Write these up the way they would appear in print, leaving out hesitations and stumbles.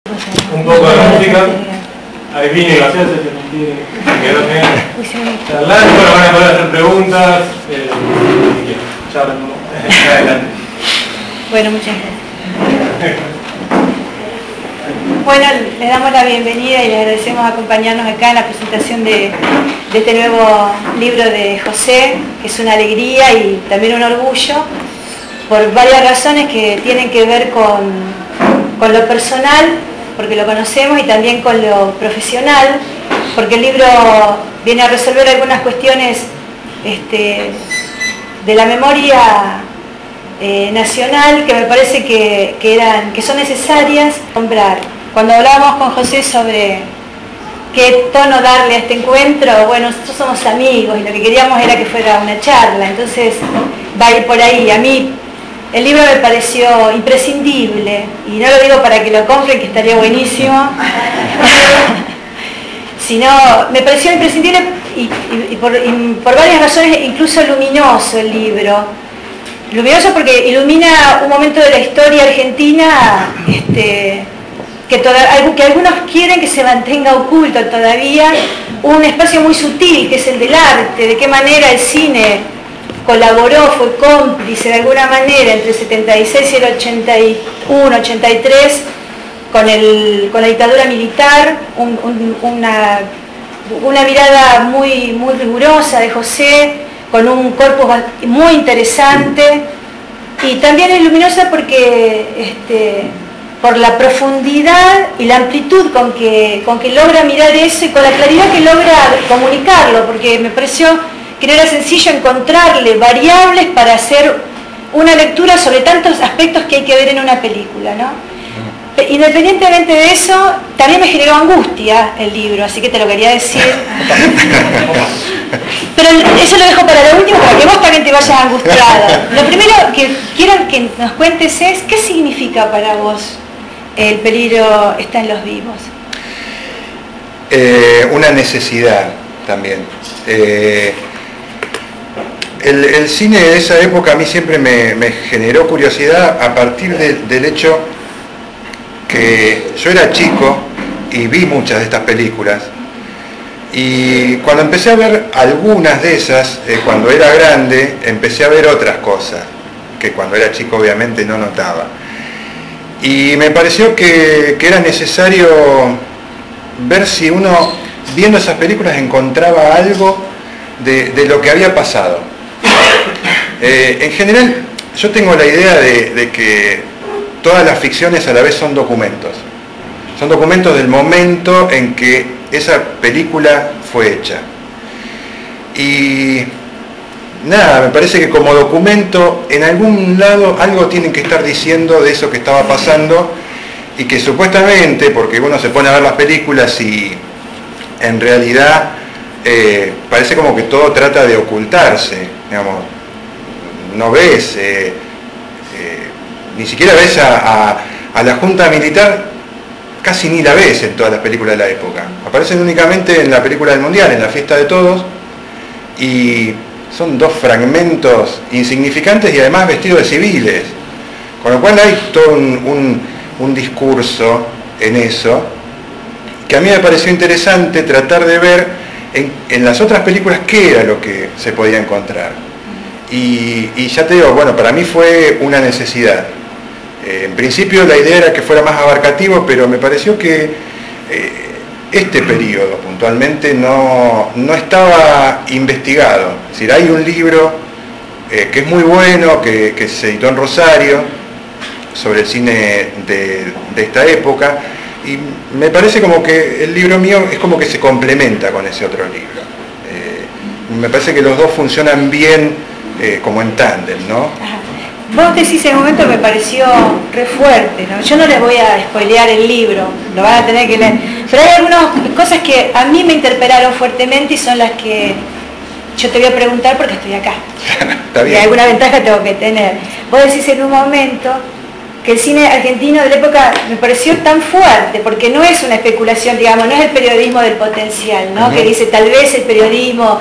Un poco de música. Ahí vine la hacer, se quedó bien. Charlar, bueno, van a poder hacer preguntas. Charlan, adelante. Bueno, muchas gracias. Bueno, les damos la bienvenida y les agradecemos acompañarnos acá en la presentación de este nuevo libro de José, que es una alegría y también un orgullo, por varias razones que tienen que ver con lo personal, porque lo conocemos, y también con lo profesional, porque el libro viene a resolver algunas cuestiones de la memoria nacional que me parece que son necesarias nombrar. Cuando hablábamos con José sobre qué tono darle a este encuentro, bueno, nosotros somos amigos y lo que queríamos era que fuera una charla, entonces va a ir por ahí. A mí el libro me pareció imprescindible, y no lo digo para que lo compren, que estaría buenísimo, sino me pareció imprescindible y por varias razones, incluso luminoso el libro. Luminoso porque ilumina un momento de la historia argentina que algunos quieren que se mantenga oculto todavía, un espacio muy sutil que es el del arte, de qué manera el cine colaboró, fue cómplice de alguna manera entre el 76 y el 81, 83 con la dictadura militar, una mirada muy rigurosa de José, con un corpus muy interesante, y también es luminosa porque por la profundidad y la amplitud con que logra mirar eso y con la claridad que logra comunicarlo, porque me pareció que no era sencillo encontrarle variables para hacer una lectura sobre tantos aspectos que hay que ver en una película, ¿no? Independientemente de eso, también me generó angustia el libro, así que te lo quería decir. Pero eso lo dejo para lo último, para que vos también te vayas angustiado. Lo primero que quiero que nos cuentes es, ¿qué significa para vos el peligro está en los vivos? Una necesidad también. El cine de esa época a mí siempre me generó curiosidad a partir del hecho que yo era chico y vi muchas de estas películas, y cuando empecé a ver algunas de esas, cuando era grande, empecé a ver otras cosas que cuando era chico obviamente no notaba, y me pareció que era necesario ver si uno, viendo esas películas, encontraba algo de lo que había pasado. En general, yo tengo la idea de que todas las ficciones a la vez son documentos. Son documentos del momento en que esa película fue hecha. Y nada, me parece que como documento, en algún lado algo tienen que estar diciendo de eso que estaba pasando, y que supuestamente, porque uno se pone a ver las películas y en realidad parece como que todo trata de ocultarse, digamos. No ves, ni siquiera ves a la Junta Militar, casi ni la ves en todas las películas de la época. Aparecen únicamente en la película del Mundial, en la Fiesta de Todos, y son dos fragmentos insignificantes y además vestidos de civiles. Con lo cual hay todo un discurso en eso, que a mí me pareció interesante tratar de ver en las otras películas qué era lo que se podía encontrar. Y ya te digo, bueno, para mí fue una necesidad. En principio la idea era que fuera más abarcativo, pero me pareció que este periodo puntualmente no estaba investigado. Es decir, hay un libro que es muy bueno, que se editó en Rosario, sobre el cine de esta época, y me parece como que el libro mío es como que se complementa con ese otro libro. Me parece que los dos funcionan bien como en tándem, ¿no? Ajá. Vos decís, en un momento me pareció re fuerte, ¿no? Yo no les voy a spoilear el libro, lo van a tener que leer, pero hay algunas cosas que a mí me interpelaron fuertemente y son las que yo te voy a preguntar porque estoy acá. Está bien. Y alguna ventaja tengo que tener. Vos decís en un momento que el cine argentino de la época me pareció tan fuerte, porque no es una especulación, digamos, no es el periodismo del potencial, ¿no? Que dice, tal vez el periodismo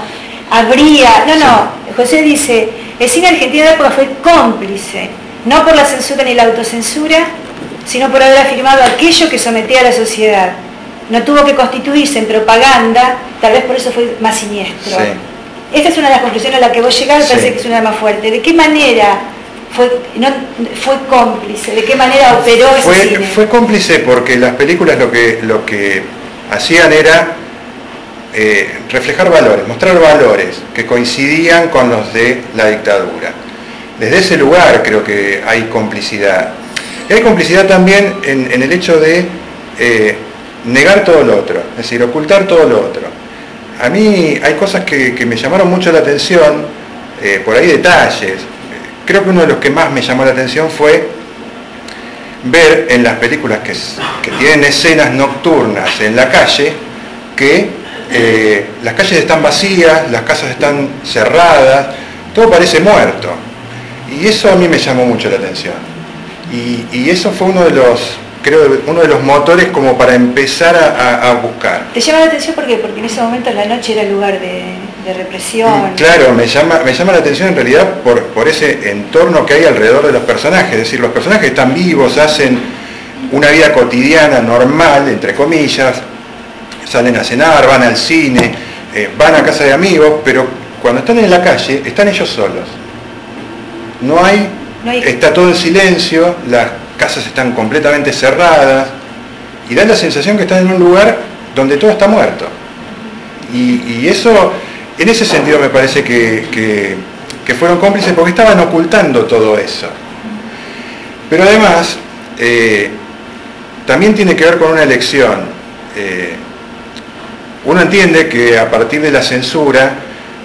habría... No, José dice, el cine argentino de la época fue cómplice, no por la censura ni la autocensura, sino por haber afirmado aquello que sometía a la sociedad. No tuvo que constituirse en propaganda, tal vez por eso fue más siniestro. Sí. Esta es una de las conclusiones a las que vos llegás, me Sí. parece que es una de las más fuertes. ¿De qué manera fue cómplice? ¿De qué manera operó ese cine? Fue cómplice porque las películas lo que hacían era reflejar valores, mostrar valores que coincidían con los de la dictadura. Desde ese lugar creo que hay complicidad. Y hay complicidad también en el hecho de negar todo lo otro, es decir, ocultar todo lo otro. A mí hay cosas que me llamaron mucho la atención, por ahí detalles. Creo que uno de los que más me llamó la atención fue ver en las películas que tienen escenas nocturnas en la calle, que las calles están vacías, las casas están cerradas, todo parece muerto. Y eso a mí me llamó mucho la atención. Y eso fue uno de los motores como para empezar a buscar. ¿Te llama la atención por qué? Porque en ese momento la noche era lugar de represión. Claro, me llama la atención en realidad por ese entorno que hay alrededor de los personajes. Es decir, los personajes están vivos, hacen una vida cotidiana, normal, entre comillas, salen a cenar, van al cine, van a casa de amigos, pero cuando están en la calle, están ellos solos. Está todo en silencio, las casas están completamente cerradas y da la sensación que están en un lugar donde todo está muerto. Y eso, en ese sentido me parece que fueron cómplices porque estaban ocultando todo eso. Pero además, también tiene que ver con una elección. Uno entiende que a partir de la censura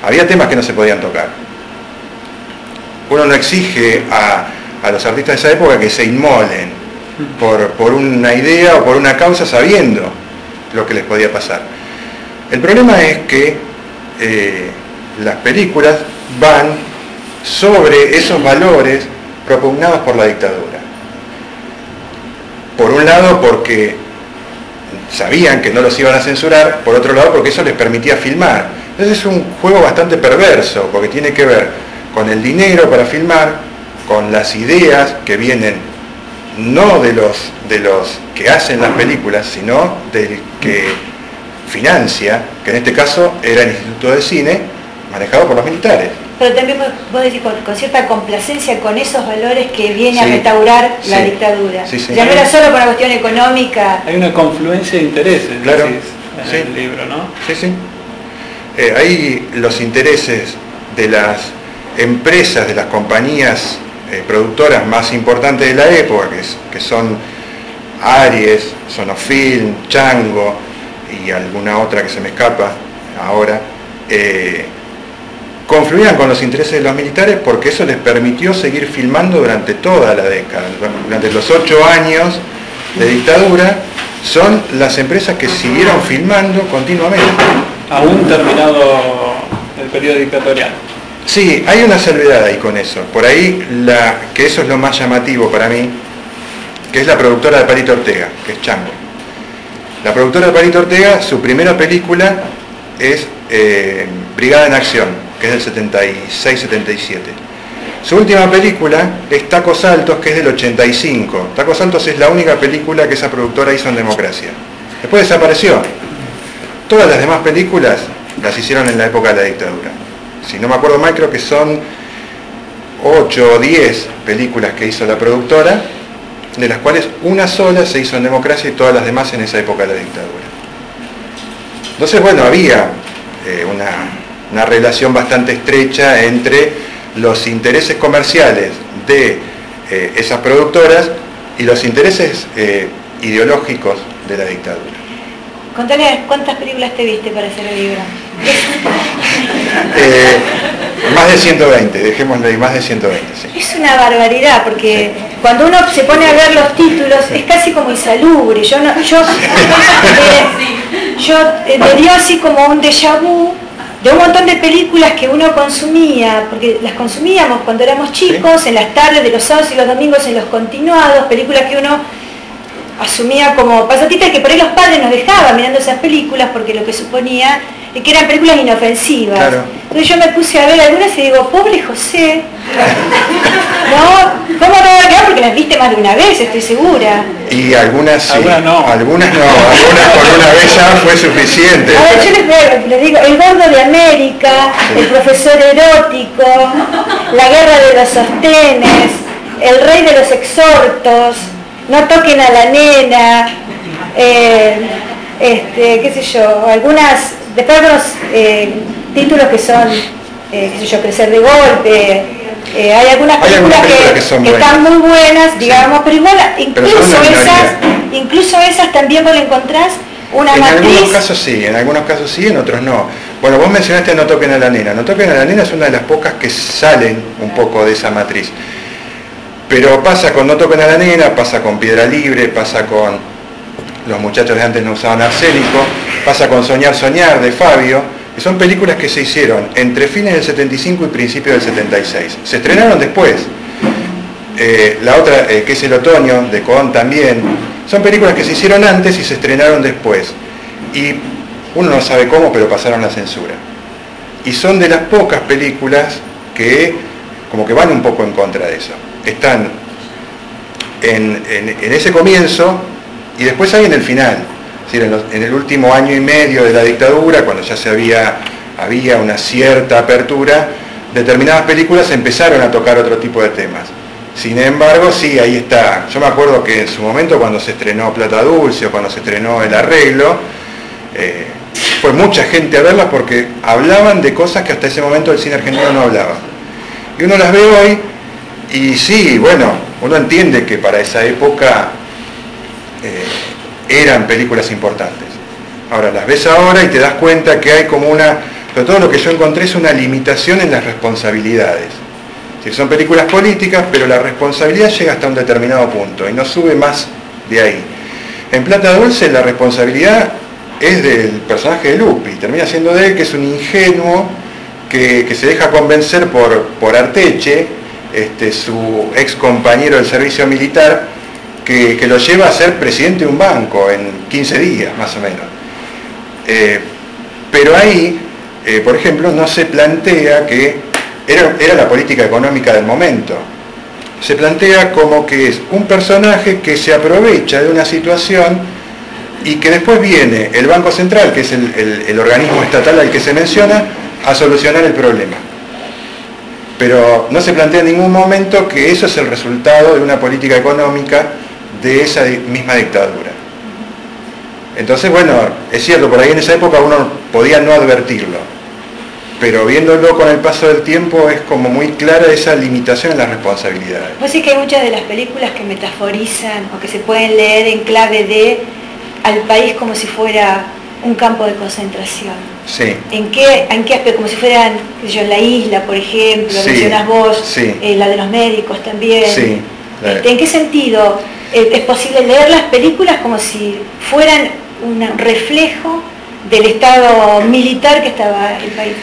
había temas que no se podían tocar. Uno no exige a los artistas de esa época que se inmolen por una idea o por una causa sabiendo lo que les podía pasar. El problema es que las películas van sobre esos valores propugnados por la dictadura. Por un lado porque sabían que no los iban a censurar, por otro lado porque eso les permitía filmar. Entonces es un juego bastante perverso, porque tiene que ver con el dinero para filmar, con las ideas que vienen no de los que hacen las películas, sino del que financia, que en este caso era el Instituto de Cine, manejado por los militares. Pero también vos decís con cierta complacencia con esos valores que viene Sí, a restaurar la sí, dictadura. sí, sí. Ya no era solo por una cuestión económica. Hay una confluencia de intereses, Claro, decís, en sí. el libro, ¿no? Sí, sí. Ahí los intereses de las empresas, de las compañías productoras más importantes de la época, que son Aries, Sonofilm, Chango y alguna otra que se me escapa ahora, confluían con los intereses de los militares porque eso les permitió seguir filmando durante toda la década. Durante los 8 años de dictadura son las empresas que siguieron filmando continuamente. Aún terminado el periodo dictatorial. Sí, hay una salvedad ahí con eso. Por ahí, que eso es lo más llamativo para mí, que es la productora de Palito Ortega, que es Chango. La productora de Palito Ortega, su primera película es Brigada en Acción, que es del 76-77. Su última película es Tacos Altos, que es del 85. Tacos Altos es la única película que esa productora hizo en democracia. Después desapareció. Todas las demás películas las hicieron en la época de la dictadura. Si no me acuerdo mal, creo que son 8 o 10 películas que hizo la productora, de las cuales una sola se hizo en democracia y todas las demás en esa época de la dictadura. Entonces, bueno, había una relación bastante estrecha entre los intereses comerciales de esas productoras y los intereses ideológicos de la dictadura. Contale cuántas películas te viste para hacer el libro. Más de 120, dejémoslo ahí, más de 120, sí. Es una barbaridad, porque cuando uno se pone a ver los títulos es casi como insalubre. Me dio así como un déjà vu de un montón de películas que uno consumía, porque las consumíamos cuando éramos chicos, en las tardes de los sábados y los domingos en los continuados, películas que uno asumía como pasatitas, que por ahí los padres nos dejaban mirando esas películas porque lo que suponía que eran películas inofensivas. Claro. Entonces yo me puse a ver algunas y digo, pobre José, ¿no? ¿Cómo no va a quedar? Porque las viste más de una vez, estoy segura. Y algunas sí. Algunas no. Algunas no. Algunas por una vez ya fue suficiente. A ver, yo les digo, El Gordo de América, El Profesor Erótico, La Guerra de los Sostenes, El Rey de los Exhortos, No toquen a la nena, qué sé yo, algunas, después algunos títulos que son, qué sé yo, Crecer de Golpe, hay algunas películas que están muy buenas, digamos, pero igual incluso esas también vos le encontrás una matriz. En algunos casos sí, en otros no. Bueno, vos mencionaste No toquen a la nena. No toquen a la nena es una de las pocas que salen un poco de esa matriz. Pero pasa con No toquen a la nena, pasa con Piedra Libre, pasa con Los muchachos de antes no usaban arsénico, pasa con Soñar, Soñar de Fabio, que son películas que se hicieron entre fines del 75 y principios del 76. Se estrenaron después. La otra, que es El Otoño, de Cohn también, son películas que se hicieron antes y se estrenaron después. Y uno no sabe cómo, pero pasaron la censura. Y son de las pocas películas que como que van un poco en contra de eso. Están en ese comienzo y después hay en el final. Es decir, en el último año y medio de la dictadura, cuando ya había una cierta apertura, determinadas películas empezaron a tocar otro tipo de temas. Sin embargo, sí, ahí está. Yo me acuerdo que en su momento, cuando se estrenó Plata Dulce o cuando se estrenó El Arreglo, fue mucha gente a verlas porque hablaban de cosas que hasta ese momento el cine argentino no hablaba. Y uno las ve hoy y sí, bueno, uno entiende que para esa época eran películas importantes. Ahora las ves ahora y te das cuenta que hay como pero todo lo que yo encontré es una limitación en las responsabilidades. Sí, son películas políticas, pero la responsabilidad llega hasta un determinado punto y no sube más de ahí. En Plata Dulce la responsabilidad es del personaje de Lupi, termina siendo de él, que es un ingenuo que se deja convencer por Arteche, su ex compañero del servicio militar, que lo lleva a ser presidente de un banco en 15 días, más o menos. Pero ahí, por ejemplo, no se plantea que era la política económica del momento. Se plantea como que es un personaje que se aprovecha de una situación y que después viene el Banco Central, que es el organismo estatal al que se menciona, a solucionar el problema. Pero no se plantea en ningún momento que eso es el resultado de una política económica de esa misma dictadura. Entonces, bueno, es cierto, por ahí en esa época uno podía no advertirlo, pero viéndolo con el paso del tiempo es como muy clara esa limitación en las responsabilidades. Vos sí que hay muchas de las películas que metaforizan o que se pueden leer en clave de al país como si fuera un campo de concentración. Sí. ¿En qué aspecto? Como si fueran, qué sé yo, La Isla, por ejemplo, sí, mencionás vos, sí. La de los médicos también. Sí. ¿En qué sentido es posible leer las películas como si fueran un reflejo del estado militar que estaba el país?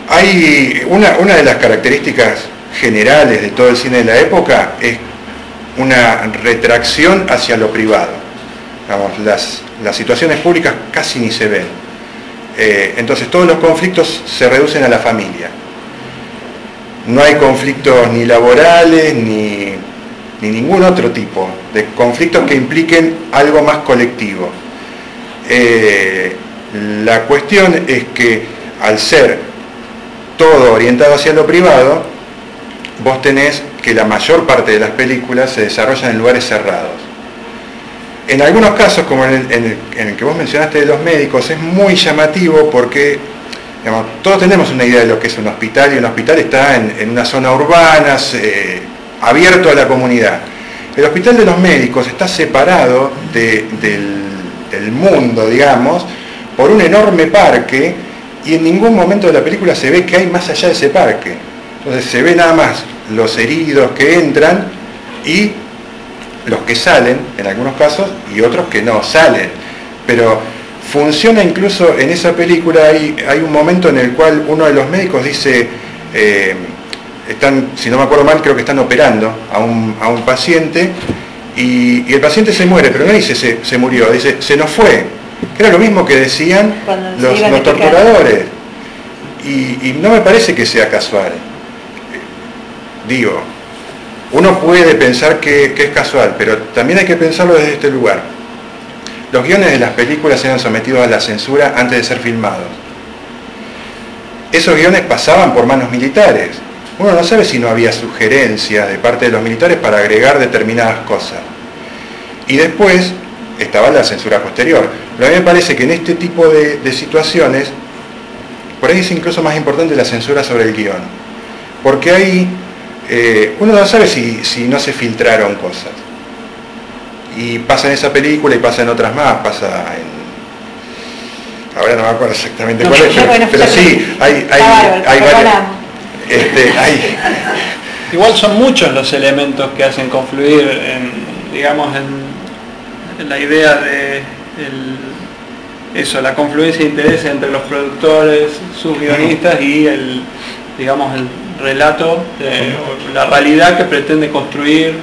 Hay una de las características generales de todo el cine de la época es una retracción hacia lo privado. Vamos, las situaciones públicas casi ni se ven. Entonces todos los conflictos se reducen a la familia. No hay conflictos ni laborales ni ningún otro tipo de conflictos que impliquen algo más colectivo. La cuestión es que al ser todo orientado hacia lo privado, vos tenés que la mayor parte de las películas se desarrollan en lugares cerrados. En algunos casos, como en el que vos mencionaste de los médicos, es muy llamativo porque, digamos, todos tenemos una idea de lo que es un hospital, y un hospital está en una zona urbana, abierto a la comunidad. El hospital de los médicos está separado del mundo, digamos, por un enorme parque, y en ningún momento de la película se ve que hay más allá de ese parque. Entonces se ve nada más los heridos que entran y los que salen, en algunos casos, y otros que no salen. Pero funciona incluso en esa película, hay un momento en el cual uno de los médicos dice, si no me acuerdo mal, creo que están operando a un paciente, y el paciente se muere, pero no dice se murió, dice se nos fue. que era lo mismo que decían los torturadores. Y no me parece que sea casual. Digo, uno puede pensar que es casual, pero también hay que pensarlo desde este lugar. Los guiones de las películas eran sometidos a la censura antes de ser filmados. Esos guiones pasaban por manos militares. Uno no sabe si no había sugerencias de parte de los militares para agregar determinadas cosas. Y después estaba la censura posterior. Pero a mí me parece que en este tipo de situaciones, por ahí es incluso más importante la censura sobre el guión. Porque ahí uno no sabe si no se filtraron cosas. Y pasa en esa película y pasa en otras más, pasa en... Ahora no me acuerdo exactamente cuál es, pero sí, hay varias. Igual son muchos los elementos que hacen confluir en la idea de la confluencia de intereses entre los productores, sus guionistas y el relato, la realidad que pretende construir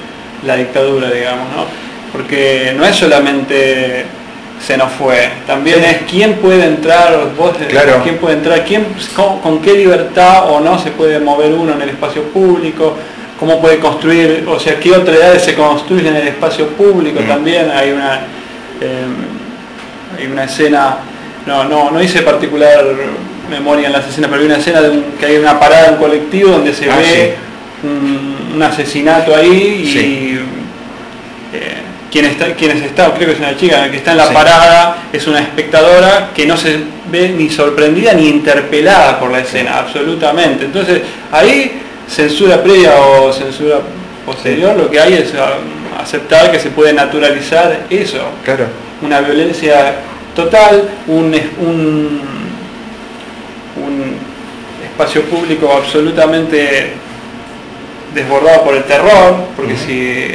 la dictadura, digamos, ¿no? Porque no es solamente se nos fue, también es quién puede entrar, claro. Quién puede entrar, con qué libertad o no se puede mover uno en el espacio público, cómo puede construir, o sea, qué otras edades se construyen en el espacio público. También hay una escena, no hice particular memoria en las escenas, pero hay una escena que hay una parada en colectivo donde se ve un asesinato ahí. Sí. Quienes está, creo que es una chica que está en la parada, es una espectadora que no se ve ni sorprendida ni interpelada por la escena, absolutamente. Entonces, ahí, censura previa o censura posterior, lo que hay es aceptar que se puede naturalizar eso. Claro. Una violencia total, un espacio público absolutamente desbordado por el terror, porque si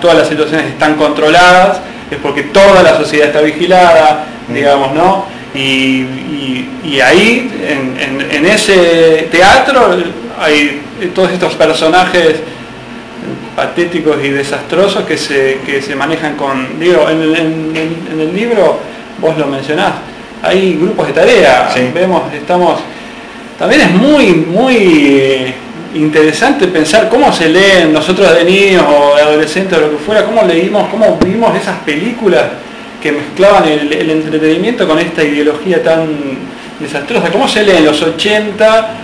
todas las situaciones están controladas es porque toda la sociedad está vigilada, digamos, ¿no? Y ahí en ese teatro hay todos estos personajes patéticos y desastrosos que se manejan con, en el libro vos lo mencionás, hay grupos de tarea, también es muy interesante pensar cómo se leen nosotros de niños o de adolescentes o lo que fuera, cómo vimos esas películas que mezclaban el entretenimiento con esta ideología tan desastrosa, cómo se lee en los 80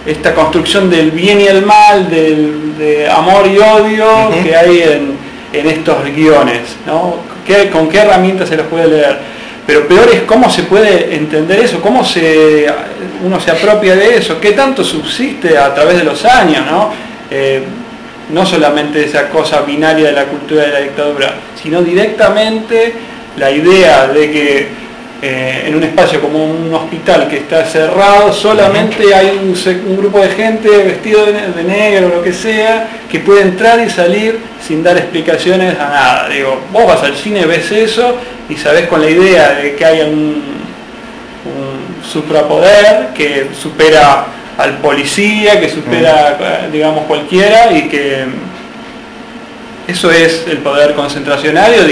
esta construcción del bien y el mal, de amor y odio que hay en estos guiones, ¿no? ¿Con qué herramientas se los puede leer? Pero peor es cómo se puede entender eso, cómo uno se apropia de eso, qué tanto subsiste a través de los años, ¿no? No solamente esa cosa binaria de la cultura de la dictadura, sino directamente la idea de que en un espacio como un hospital que está cerrado, solamente hay un grupo de gente vestido de negro o lo que sea, que puede entrar y salir sin dar explicaciones a nada. Digo, vos vas al cine, ves eso y sabés con la idea de que hay un suprapoder que supera al policía, que supera, cualquiera, y que eso es el poder concentracionario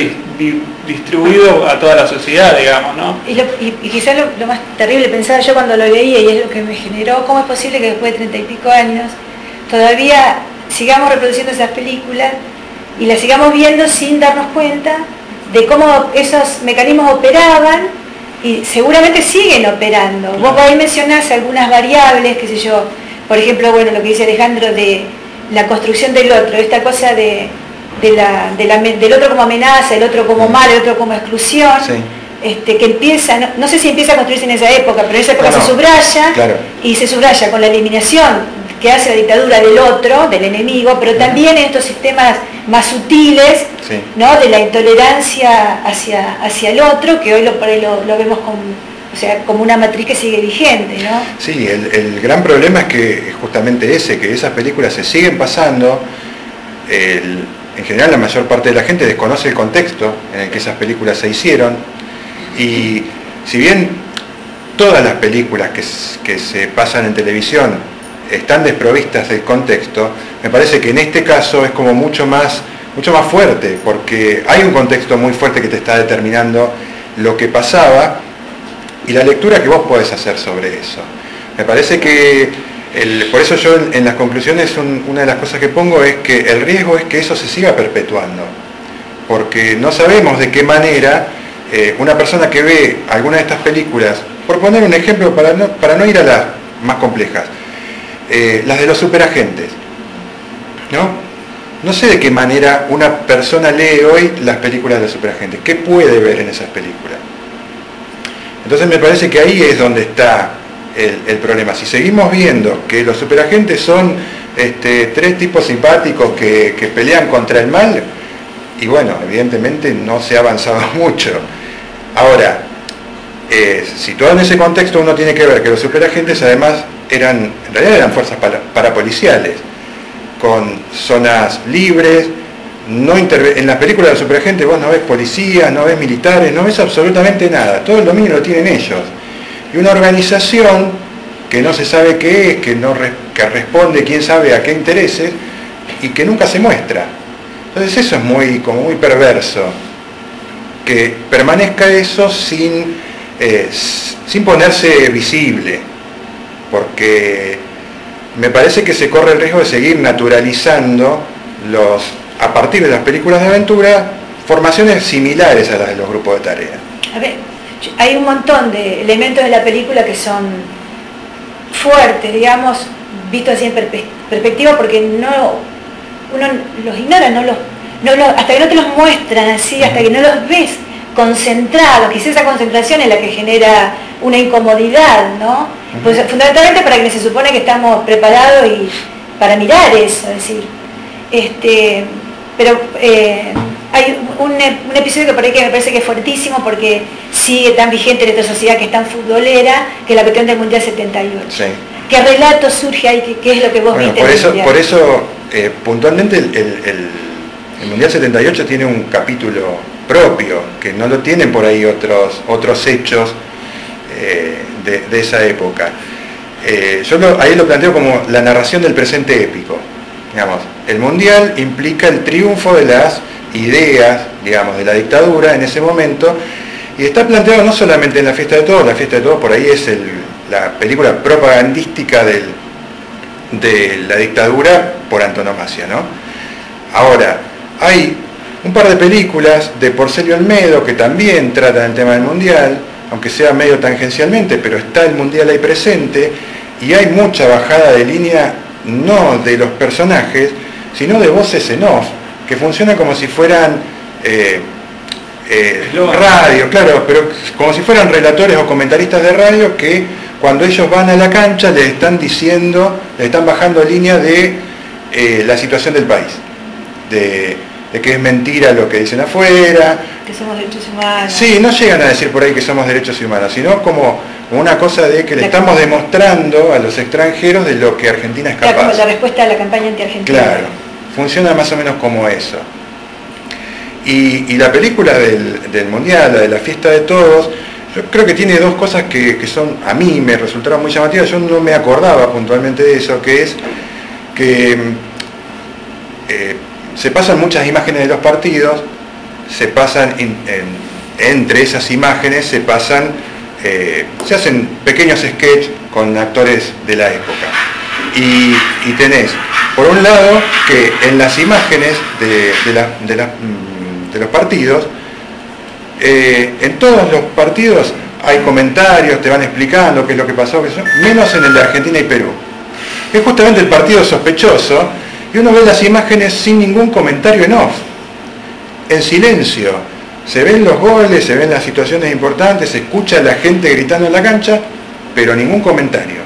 distribuido a toda la sociedad, digamos, ¿no? Y quizás lo más terrible pensaba yo cuando lo leía, y es lo que me generó, ¿cómo es posible que después de 30 y pico años todavía sigamos reproduciendo esas películas y las sigamos viendo sin darnos cuenta de cómo esos mecanismos operaban y seguramente siguen operando? Vos ahí mencionás algunas variables, qué sé yo, por ejemplo, lo que dice Alejandro de la construcción del otro, esta cosa del otro como amenaza, el otro como mal, el otro como exclusión, que empieza, no sé si empieza a construirse en esa época, pero en esa época se subraya, y se subraya con la eliminación que hace la dictadura del otro, del enemigo, pero también en estos sistemas más sutiles, ¿no? De la intolerancia hacia el otro, que hoy por ahí lo vemos como una matriz que sigue vigente, ¿no? Sí, el gran problema es que justamente que esas películas se siguen pasando. En general la mayor parte de la gente desconoce el contexto en el que esas películas se hicieron, y si bien todas las películas que se pasan en televisión están desprovistas del contexto, me parece que en este caso es como mucho más fuerte, porque hay un contexto muy fuerte que te está determinando lo que pasaba y la lectura que vos podés hacer sobre eso. Me parece que, por eso yo en las conclusiones una de las cosas que pongo es que el riesgo es que eso se siga perpetuando, porque no sabemos de qué manera una persona que ve alguna de estas películas, por poner un ejemplo para no ir a las más complejas, las de los superagentes, ¿no? No sé de qué manera una persona lee hoy las películas de los superagentes. ¿Qué puede ver en esas películas? Entonces me parece que ahí es donde está el problema. Si seguimos viendo que los superagentes son tres tipos simpáticos que pelean contra el mal, y bueno, evidentemente no se ha avanzado mucho. Ahora, situado en ese contexto, uno tiene que ver que los superagentes además en realidad eran fuerzas parapoliciales, con zonas libres, en las películas de los superagentes vos no ves policías, no ves militares, no ves absolutamente nada, todo el dominio lo tienen ellos. Y una organización que no se sabe qué es, que responde quién sabe a qué intereses y que nunca se muestra. Entonces eso es muy perverso, que permanezca eso sin ponerse visible, porque me parece que se corre el riesgo de seguir naturalizando a partir de las películas de aventura, formaciones similares a las de los grupos de tarea. A ver, hay un montón de elementos de la película que son fuertes, digamos, vistos así en perspectiva, porque uno los ignora, hasta que no te los muestran así, hasta que no los ves concentrados, quizás esa concentración es la que genera una incomodidad, ¿no? Pues fundamentalmente para quienes se supone que estamos preparados y para mirar eso, es decir, pero hay un episodio que por ahí que me parece que es fuertísimo porque sigue tan vigente en esta sociedad que es tan futbolera, que es la cuestión del Mundial 78. Sí. ¿Qué relato surge ahí? ¿Qué es lo que vos viste? Por eso puntualmente el Mundial 78 tiene un capítulo propio, que no lo tienen por ahí otros hechos de esa época. Yo ahí lo planteo como la narración del presente épico. Digamos, el Mundial implica el triunfo de las ideas, digamos, de la dictadura en ese momento, y está planteado no solamente en La Fiesta de Todos. La Fiesta de Todos por ahí es la película propagandística de la dictadura por antonomasia, ¿no? Ahora, hay un par de películas de Porcelio Olmedo que también tratan el tema del Mundial, aunque sea medio tangencialmente, pero está el Mundial ahí presente, y hay mucha bajada de línea, no de los personajes, sino de voces en off, que funcionan como si fueran radio, claro, pero como si fueran relatores o comentaristas de radio que cuando ellos van a la cancha les están bajando línea de la situación del país, de que es mentira lo que dicen afuera. Que somos derechos humanos. Sí, no llegan a decir por ahí que somos derechos humanos, sino como una cosa de que le estamos demostrando a los extranjeros de lo que Argentina es capaz. Como la respuesta a la campaña anti-argentina. Claro, funciona más o menos como eso. Y la película del Mundial, la de La Fiesta de Todos, yo creo que tiene dos cosas que son, a mí me resultaron muy llamativas. Yo no me acordaba puntualmente de eso, que es que se pasan muchas imágenes de los partidos, se pasan entre esas imágenes se hacen pequeños sketches con actores de la época, y tenés por un lado que en las imágenes de los partidos, en todos los partidos hay comentarios, te van explicando qué es lo que pasó, menos en el de Argentina y Perú, que es justamente el partido sospechoso, y uno ve las imágenes sin ningún comentario en off, en silencio. Se ven los goles, se ven las situaciones importantes, se escucha a la gente gritando en la cancha, pero ningún comentario.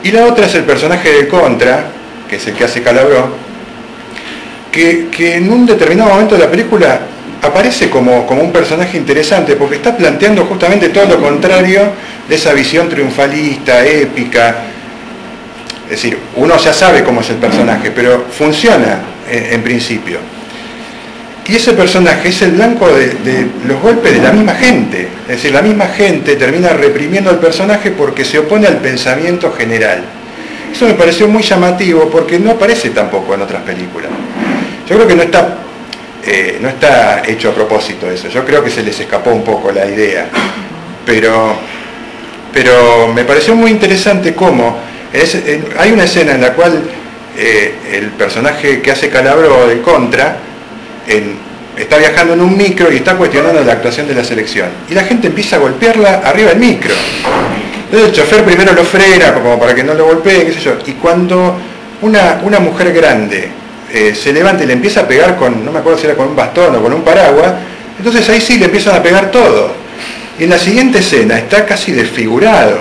Y la otra es el personaje de Contra, que es el que hace Calabró, que en un determinado momento de la película aparece como un personaje interesante, porque está planteando justamente todo lo contrario de esa visión triunfalista, épica. Es decir, uno ya sabe cómo es el personaje, pero funciona en principio. Y ese personaje es el blanco de los golpes de la misma gente. Es decir, la misma gente termina reprimiendo al personaje porque se opone al pensamiento general. Eso me pareció muy llamativo porque no aparece tampoco en otras películas. Yo creo que no está no está hecho a propósito eso. Yo creo que se les escapó un poco la idea. Pero me pareció muy interesante cómo hay una escena en la cual el personaje que hace Calabró de Contra está viajando en un micro y está cuestionando la actuación de la selección. Y la gente empieza a golpearla arriba del micro. Entonces el chofer primero lo frena como para que no lo golpee, qué sé yo. Y cuando una mujer grande se levanta y le empieza a pegar con, no me acuerdo si era con un bastón o con un paraguas, entonces ahí sí le empiezan a pegar todo. Y en la siguiente escena está casi desfigurado.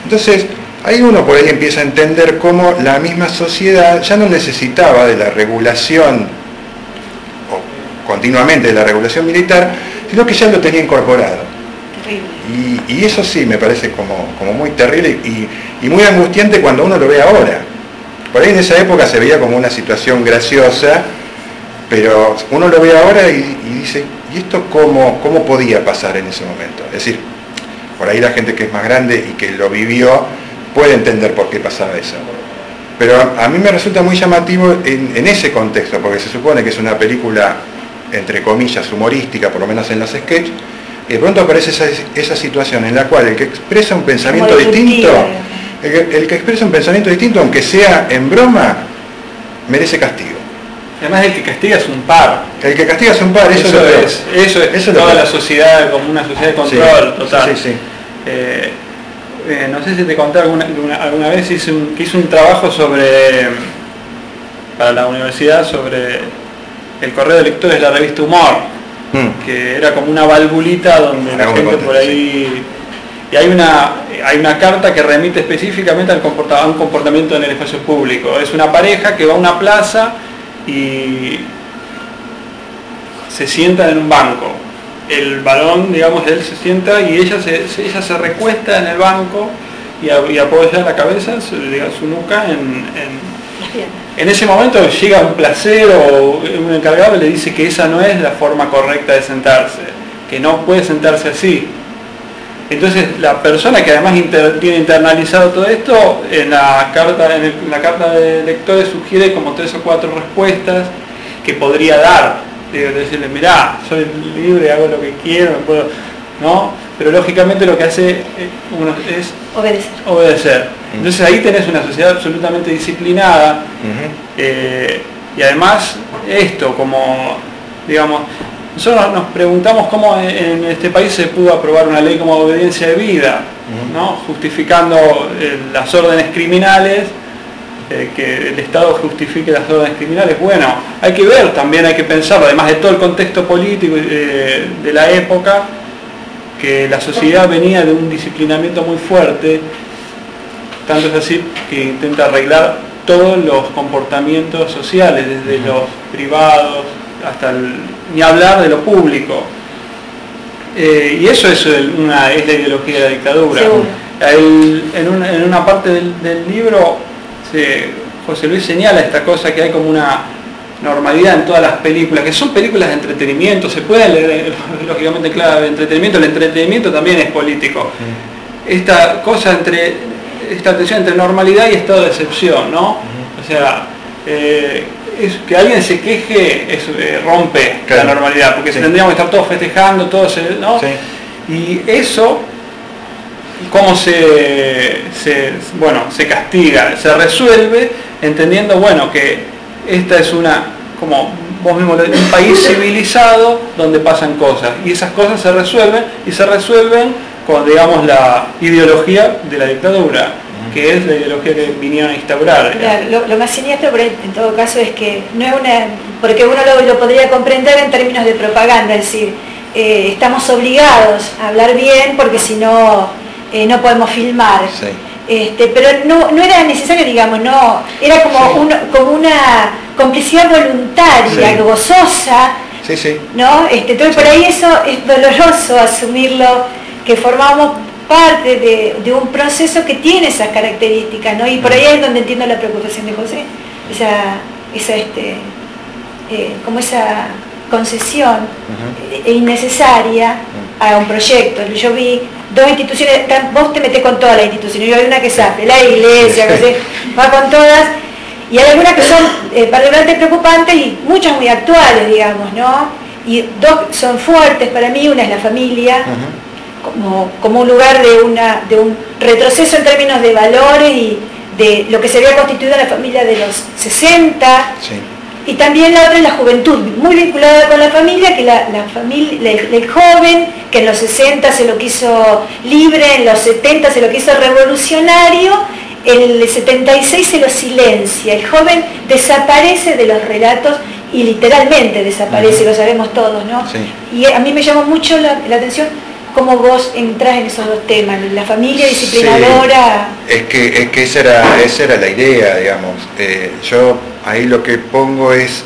Entonces ahí uno por ahí empieza a entender cómo la misma sociedad ya no necesitaba de la regulación, o continuamente de la regulación militar, sino que ya lo tenía incorporado. Y eso sí me parece como muy terrible y muy angustiante cuando uno lo ve ahora. Por ahí en esa época se veía como una situación graciosa, pero uno lo ve ahora y dice, ¿y esto cómo podía pasar en ese momento? Es decir, por ahí la gente que es más grande y que lo vivió puede entender por qué pasaba eso. Pero a mí me resulta muy llamativo en ese contexto, porque se supone que es una película, entre comillas, humorística, por lo menos en los sketches, y de pronto aparece esa situación en la cual el que expresa un pensamiento distinto, el que expresa un pensamiento distinto, aunque sea en broma, merece castigo. Además el que castiga es un par. El que castiga es un par, eso es toda la sociedad como una sociedad de control total. Sí. No sé si te conté alguna vez que hice un trabajo para la universidad sobre el correo de lectores de la revista Humor, que era como una valvulita donde la gente por ahí... Y hay una carta que remite específicamente a un comportamiento en el espacio público. Es una pareja que va a una plaza y se sientan en un banco. El varón, digamos, él se sienta y ella se recuesta en el banco y apoya la cabeza, su nuca en ese momento llega un placero o un encargado y le dice que esa no es la forma correcta de sentarse, que no puede sentarse así. Entonces la persona que además tiene internalizado todo esto, en la carta de lectores sugiere como 3 o 4 respuestas que podría dar. Decirle, mirá, soy libre, hago lo que quiero, ¿no? Pero lógicamente lo que hace uno es obedecer. Entonces ahí tenés una sociedad absolutamente disciplinada, y además esto, como, digamos, nosotros nos preguntamos cómo en este país se pudo aprobar una ley como obediencia de vida, ¿no? Justificando las órdenes criminales, que el Estado justifique las órdenes criminales. Bueno, hay que ver también, hay que pensarlo, además de todo el contexto político de la época, que la sociedad venía de un disciplinamiento muy fuerte, tanto es así que intenta arreglar todos los comportamientos sociales, desde los privados hasta ni hablar de lo público. Y eso es la ideología de la dictadura. En una parte del libro José Luis señala esta cosa, que hay como una normalidad en todas las películas, que son películas de entretenimiento, se puede leer lógicamente clave de entretenimiento, el entretenimiento también es político. Esta tensión entre normalidad y estado de excepción, ¿no? O sea, es que alguien se queje, rompe la normalidad, porque tendríamos que estar todos festejando, todos, ¿no? Y eso, cómo se castiga, se resuelve entendiendo, bueno, que esta es como vos mismo, un país civilizado donde pasan cosas, y esas cosas se resuelven con, digamos, la ideología de la dictadura, que es la ideología que vinieron a instaurar. Claro, lo más siniestro en todo caso es que no es porque uno lo podría comprender en términos de propaganda, es decir, estamos obligados a hablar bien porque si no no podemos filmar. Pero no era necesario, digamos, era como una complicidad voluntaria, gozosa, ¿no? Entonces por ahí eso es doloroso asumirlo, que formamos parte de un proceso que tiene esas características, ¿no? Y por ahí es donde entiendo la preocupación de José, como esa concesión innecesaria a un proyecto. Yo vi 2 instituciones, vos te metés con todas las instituciones, yo hay una que sabe, la iglesia, va con todas, Y hay algunas que son particularmente preocupantes y muchas muy actuales, digamos, ¿no? Y dos son fuertes para mí. Una es la familia, como un lugar de un retroceso en términos de valores y de lo que se había constituido la familia de los 60. Sí. Y también la otra es la juventud, muy vinculada con la familia, que la familia, el joven, que en los 60 se lo quiso libre, en los 70 se lo quiso revolucionario, en el 76 se lo silencia. El joven desaparece de los relatos y literalmente desaparece, lo sabemos todos, ¿no? Sí. Y a mí me llamó mucho la atención cómo vos entrás en esos dos temas, la familia disciplinadora. Sí, es que esa era la idea, digamos. Yo ahí lo que pongo es,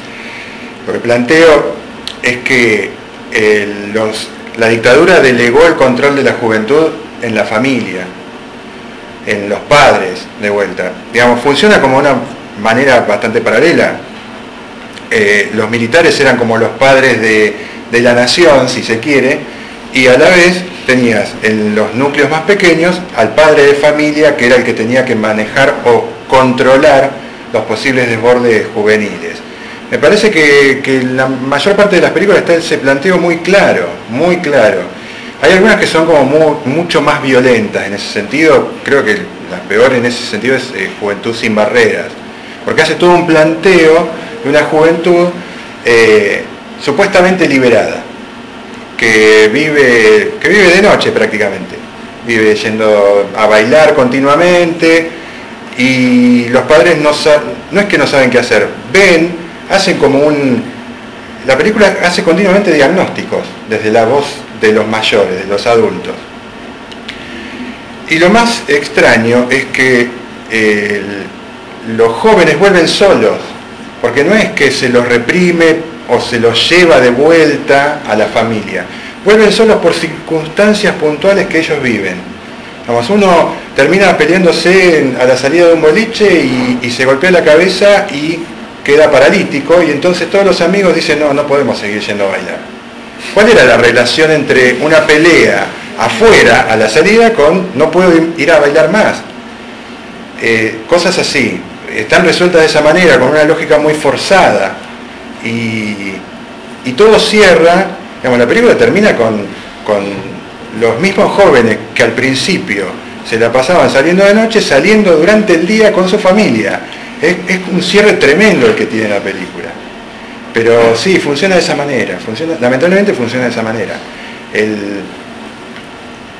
lo que planteo es que la dictadura delegó el control de la juventud en la familia, en los padres, de vuelta. Digamos, funciona como una manera bastante paralela. Los militares eran como los padres de la nación, si se quiere, y a la vez tenías en los núcleos más pequeños al padre de familia, que era el que tenía que manejar o controlar los posibles desbordes juveniles. Me parece que la mayor parte de las películas está ese planteo muy claro, muy claro. Hay algunas que son como mucho más violentas en ese sentido. Creo que la peor en ese sentido es Juventud sin barreras, porque hace todo un planteo de una juventud supuestamente liberada, que vive de noche prácticamente, vive yendo a bailar continuamente, y los padres no es que no saben qué hacer, hacen como la película hace continuamente diagnósticos desde la voz de los mayores, de los adultos. Y lo más extraño es que los jóvenes vuelven solos, porque no es que se los reprime o se los lleva de vuelta a la familia. Vuelven solos por circunstancias puntuales que ellos viven. Vamos, uno termina peleándose a la salida de un boliche y se golpea la cabeza y queda paralítico, y entonces todos los amigos dicen, no podemos seguir yendo a bailar. ¿Cuál era la relación entre una pelea afuera a la salida con no puedo ir a bailar más? Cosas así. Están resueltas de esa manera, con una lógica muy forzada. Y todo cierra, digamos, la película termina con los mismos jóvenes que al principio se la pasaban saliendo de noche, saliendo durante el día con su familia. Es un cierre tremendo el que tiene la película. Pero sí, funciona de esa manera, lamentablemente funciona de esa manera.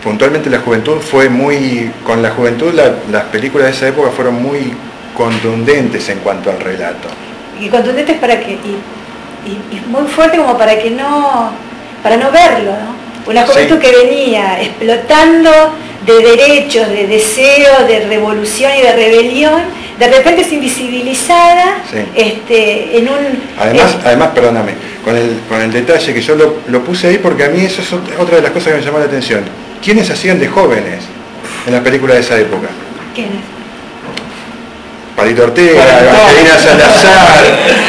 Puntualmente la juventud con la juventud las películas de esa época fueron muy contundentes en cuanto al relato. Y contundentes y muy fuerte como para no verlo, ¿no? Una juventud que venía explotando de derechos, de deseo, de revolución y de rebelión, de repente es invisibilizada, en un... Además, perdóname, con el detalle que yo lo puse ahí porque a mí eso es otra de las cosas que me llamó la atención. ¿Quiénes hacían de jóvenes en las películas de esa época? ¿Quiénes? Palito Ortega, Evangelina Salazar,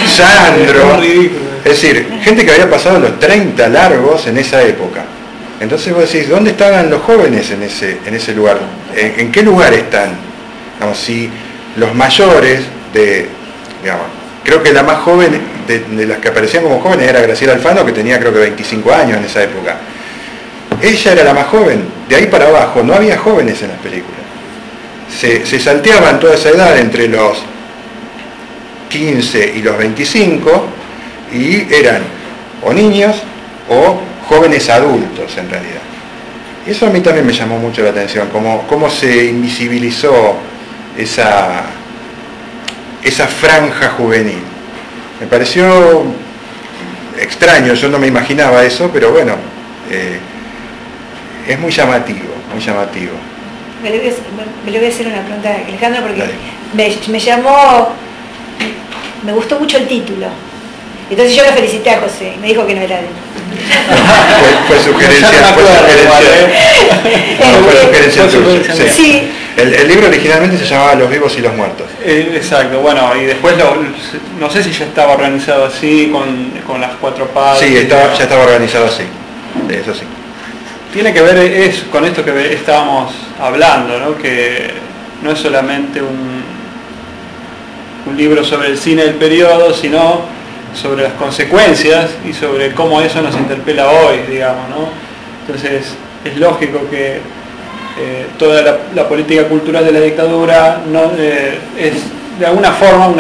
Sandro. Es decir, gente que había pasado los 30 largos en esa época. Entonces vos decís, ¿dónde estaban los jóvenes en ese lugar? ¿En qué lugar están? Digamos, si los mayores creo que la más joven de las que aparecían como jóvenes era Graciela Alfano, que tenía creo que 25 años en esa época. Ella era la más joven. De ahí para abajo no había jóvenes en las películas. Se salteaban toda esa edad entre los 15 y los 25 y eran o niños o jóvenes adultos en realidad. Y eso a mí también me llamó mucho la atención, cómo se invisibilizó esa franja juvenil. Me pareció extraño, yo no me imaginaba eso, pero bueno, es muy llamativo, muy llamativo. Le voy a hacer una pregunta a Alejandro porque me llamó, me gustó mucho el título. Entonces yo lo felicité a José y me dijo que no era de él. Fue sugerencia tuya. Sí. El libro originalmente se llamaba Los vivos y los muertos. Exacto, bueno, y después no sé si ya estaba organizado así, con las 4 partes. Sí, ya estaba organizado así, eso sí. Tiene que ver con esto que estábamos hablando, ¿no? Que no es solamente un libro sobre el cine del periodo, sino sobre las consecuencias y sobre cómo eso nos interpela hoy, digamos, ¿no? Entonces es lógico que toda la política cultural de la dictadura no, es de alguna forma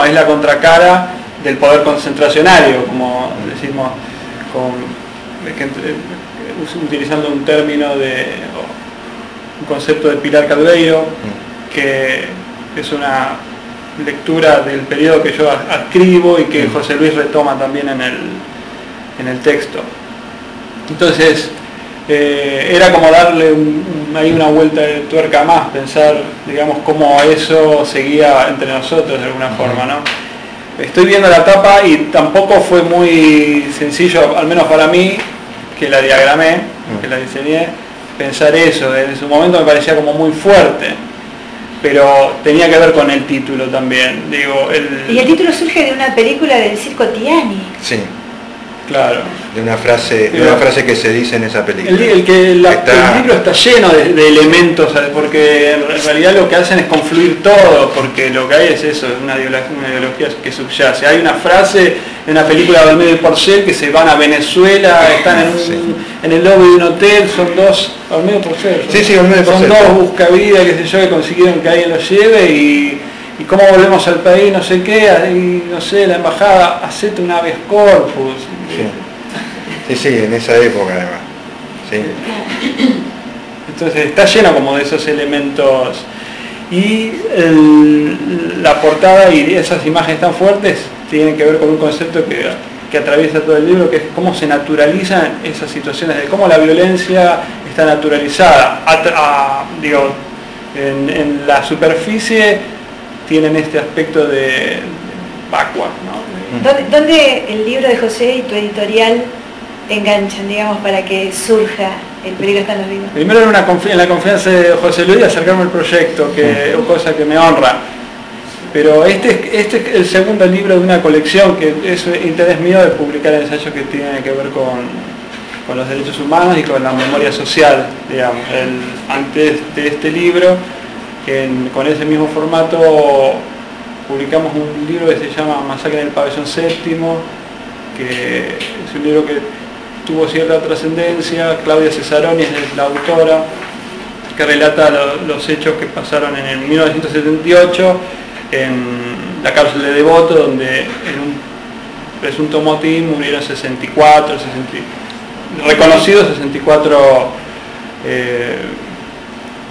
es la contracara del poder concentracionario, como decimos, utilizando un término un concepto de Pilar Calveiro, que es una lectura del periodo que yo adscribo y que José Luis retoma también en el texto. Entonces era como darle ahí una vuelta de tuerca más, pensar, digamos, cómo eso seguía entre nosotros de alguna forma, ¿no? Estoy viendo la tapa y tampoco fue muy sencillo, al menos para mí, que la diagramé, que la diseñé, pensar eso. En su momento me parecía como muy fuerte, pero tenía que ver con el título también. Y el título surge de una película del Circo Tiani. Sí. Claro. De una frase que se dice en esa película. El libro está lleno de elementos, porque en realidad lo que hacen es confluir todo, porque lo que hay es eso, es una ideología que subyace. Hay una frase en una película de Olmedo y Porcel que se van a Venezuela, están en el lobby de un hotel, son dos, Olmedo y Porcel, Olmedo y Porcel, son dos buscavidas, qué sé yo, que consiguieron que alguien los lleve y cómo volvemos al país, no sé qué, y no sé, la embajada, hacete un habeas corpus. Sí, en esa época además. Sí. Entonces está lleno como de esos elementos. Y la portada y esas imágenes tan fuertes tienen que ver con un concepto que atraviesa todo el libro, que es cómo se naturalizan esas situaciones, de cómo la violencia está naturalizada. En la superficie tienen este aspecto de vacua, ¿no? ¿Dónde el libro de José y tu editorial te enganchan, digamos, para que surja el peligro está en los libros? Primero en la confianza de José Luis, acercarme al proyecto, cosa que me honra. Pero este es el segundo libro de una colección que es interés mío de publicar ensayos que tienen que ver con los derechos humanos y con la memoria social, digamos. Antes de este libro, con ese mismo formato, publicamos un libro que se llama Masacre en el Pabellón Séptimo, que es un libro que tuvo cierta trascendencia. Claudia Cesaroni es la autora, que relata los hechos que pasaron en el 1978 en la cárcel de Devoto, donde en un presunto motín murieron 64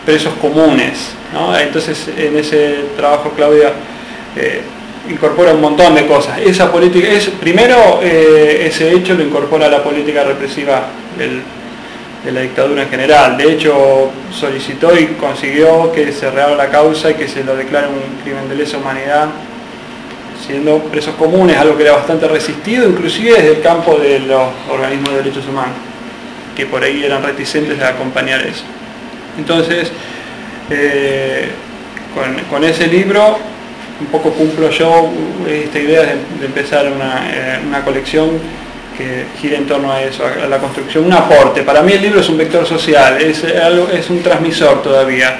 presos comunes, ¿no? Entonces en ese trabajo Claudia incorpora un montón de cosas. Esa política ese hecho lo incorpora a la política represiva de la dictadura en general. De hecho, solicitó y consiguió que se reabra la causa y que se lo declare un crimen de lesa humanidad, siendo presos comunes, algo que era bastante resistido, inclusive desde el campo de los organismos de derechos humanos, que por ahí eran reticentes a acompañar eso. Entonces, con ese libro, un poco cumplo yo esta idea de empezar una colección que gira en torno a eso, a la construcción, un aporte. Para mí el libro es un vector social, es un transmisor todavía,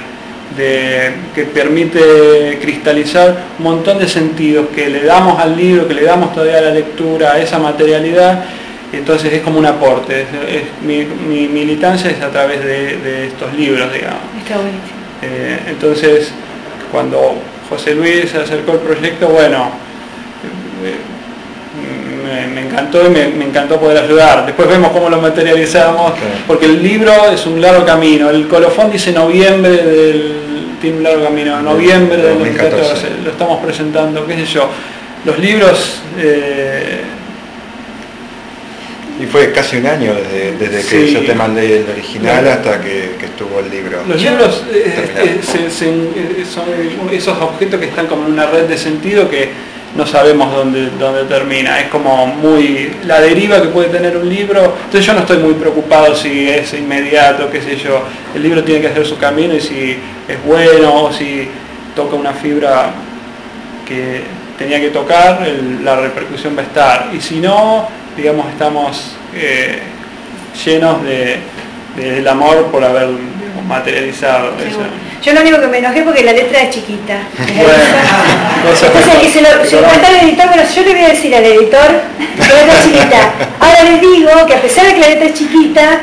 que permite cristalizar un montón de sentidos que le damos al libro, que le damos todavía a la lectura, a esa materialidad. Entonces es como un aporte, mi militancia es a través de estos libros, digamos. Está buenísimo. Entonces, cuando José Luis se acercó al proyecto, bueno, me encantó y me encantó poder ayudar. Después vemos cómo lo materializamos, porque el libro es un largo camino. El colofón dice tiene un largo camino, noviembre del 2014, lo estamos presentando, qué sé yo. Los libros... Y fue casi un año desde que yo te mandé el original hasta que estuvo el libro. Los libros son esos objetos que están como en una red de sentido que no sabemos dónde termina. Es como muy la deriva que puede tener un libro. Entonces yo no estoy muy preocupado si es inmediato, qué sé yo. El libro tiene que hacer su camino y si es bueno o si toca una fibra que tenía que tocar, la repercusión va a estar. Y si no, digamos, estamos llenos del amor por haber materializado eso. Yo lo único que me enojé porque la letra es chiquita. Entonces, y se lo cuenta al editor, bueno, yo le voy a decir al editor que la letra es chiquita. Ahora les digo que a pesar de que la letra es chiquita,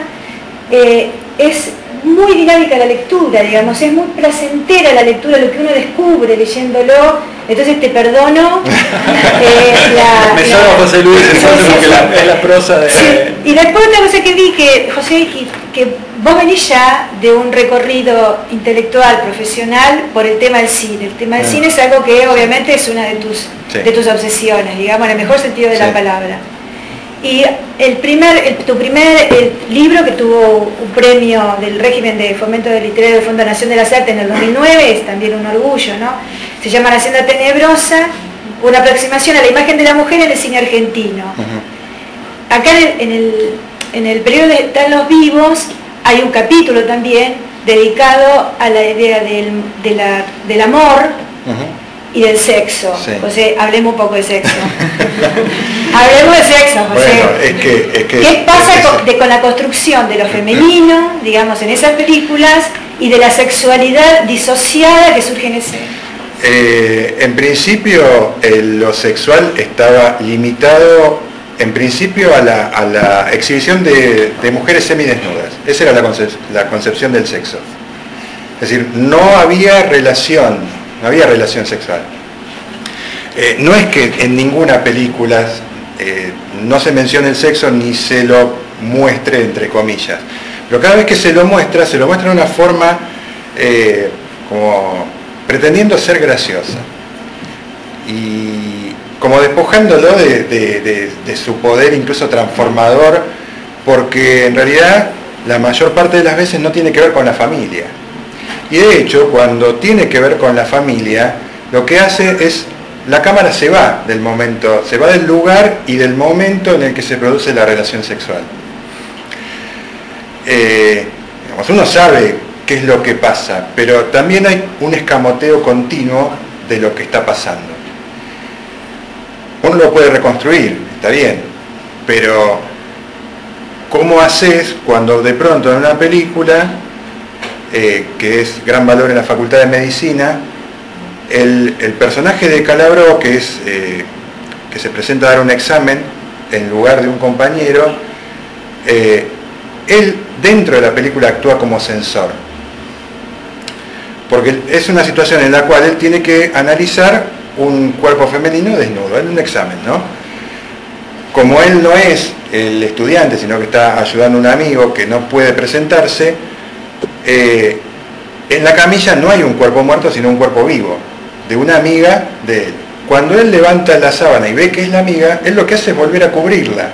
es muy dinámica la lectura, digamos, es muy placentera la lectura, lo que uno descubre leyéndolo. Entonces te perdono. Me suena José Luis, entonces, porque es la prosa de... Sí. Y después otra cosa que vi, que José, que vos venís ya de un recorrido intelectual, profesional, por el tema del cine. El tema del cine es algo que obviamente es una de tus obsesiones, digamos, en el mejor sentido de la palabra. Y tu primer libro, que tuvo un premio del régimen de fomento del literario del Fondo Nación de las Artes en el 2009, es también un orgullo, ¿no? Se llama La Hacienda Tenebrosa, una aproximación a la imagen de la mujer en el cine argentino. Acá en el periodo de Están los Vivos hay un capítulo también dedicado a la idea del amor y del sexo. José, hablemos un poco de sexo. Hablemos de sexo, José. Bueno, ¿Qué pasa con la construcción de lo femenino, digamos, en esas películas, y de la sexualidad disociada que surge en escena? En principio, lo sexual estaba limitado, en principio, a la exhibición de mujeres semidesnudas. Esa era la concepción del sexo. Es decir, no había relación sexual. No es que en ninguna película no se mencione el sexo ni se lo muestre, entre comillas. Pero cada vez que se lo muestra de una forma como pretendiendo ser graciosa. Y como despojándolo de su poder incluso transformador, porque en realidad la mayor parte de las veces no tiene que ver con la familia. Y de hecho, cuando tiene que ver con la familia, lo que hace es, la cámara se va del momento, se va del lugar y del momento en el que se produce la relación sexual. Uno sabe qué es lo que pasa, pero también hay un escamoteo continuo de lo que está pasando. Uno lo puede reconstruir, está bien, pero ¿cómo haces cuando de pronto en una película, que es gran valor en la Facultad de Medicina, el personaje de Calabró, que se presenta a dar un examen en lugar de un compañero, él dentro de la película actúa como censor, porque es una situación en la cual él tiene que analizar un cuerpo femenino desnudo, en un examen, ¿no? Como él no es el estudiante, sino que está ayudando a un amigo que no puede presentarse, en la camilla no hay un cuerpo muerto, sino un cuerpo vivo, de una amiga de él. Cuando él levanta la sábana y ve que es la amiga, él lo que hace es volver a cubrirla.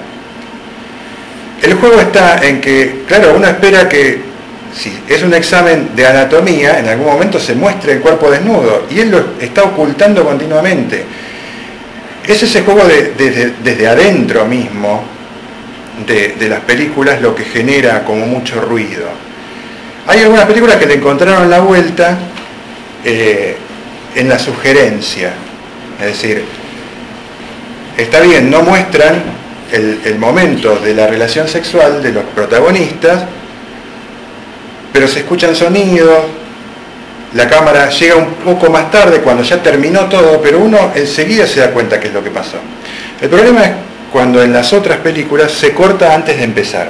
El juego está en que, claro, uno espera que, si es un examen de anatomía, en algún momento se muestre el cuerpo desnudo, y él lo está ocultando continuamente. Es ese juego desde adentro mismo de las películas lo que genera como mucho ruido. Hay algunas películas que le encontraron la vuelta en la sugerencia. Es decir, está bien, no muestran el momento de la relación sexual de los protagonistas, pero se escuchan sonidos, la cámara llega un poco más tarde cuando ya terminó todo, pero uno enseguida se da cuenta qué es lo que pasó. El problema es cuando en las otras películas se corta antes de empezar,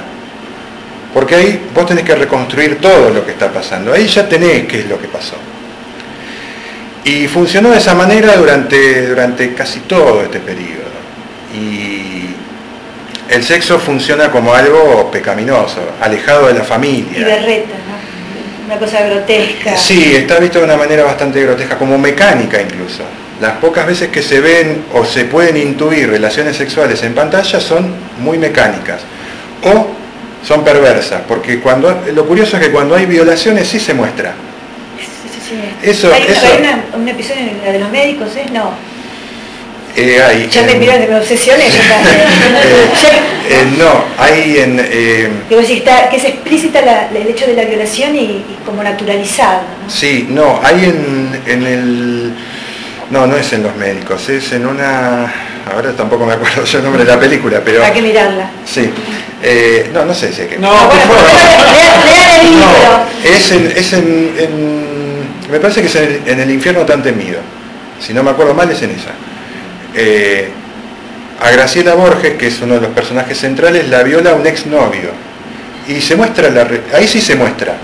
porque ahí vos tenés que reconstruir todo lo que está pasando, ahí ya tenés qué es lo que pasó. Y funcionó de esa manera durante casi todo este periodo. Y el sexo funciona como algo pecaminoso, alejado de la familia. Y berreta, ¿no? Una cosa grotesca. Sí, está visto de una manera bastante grotesca, como mecánica incluso. Las pocas veces que se ven o se pueden intuir relaciones sexuales en pantalla son muy mecánicas. O son perversas, porque lo curioso es que cuando hay violaciones sí se muestra. Sí. Eso, ¿Hay un episodio en la de los médicos? No. Ya me miras de mi obsesión. No, hay en... Digo, que es explícita el hecho de la violación y como naturalizado, ¿no? Sí, no, hay en el... No es en los médicos, es en una... Ahora tampoco me acuerdo yo el nombre de la película, pero... Hay que mirarla. Sí. No sé si hay que... No, bueno, lean el libro. No, es en Me parece que es en El infierno tan temido. Si no me acuerdo mal, es en esa. A Graciela Borges, que es uno de los personajes centrales, la viola un exnovio. Y se muestra, ahí sí se muestra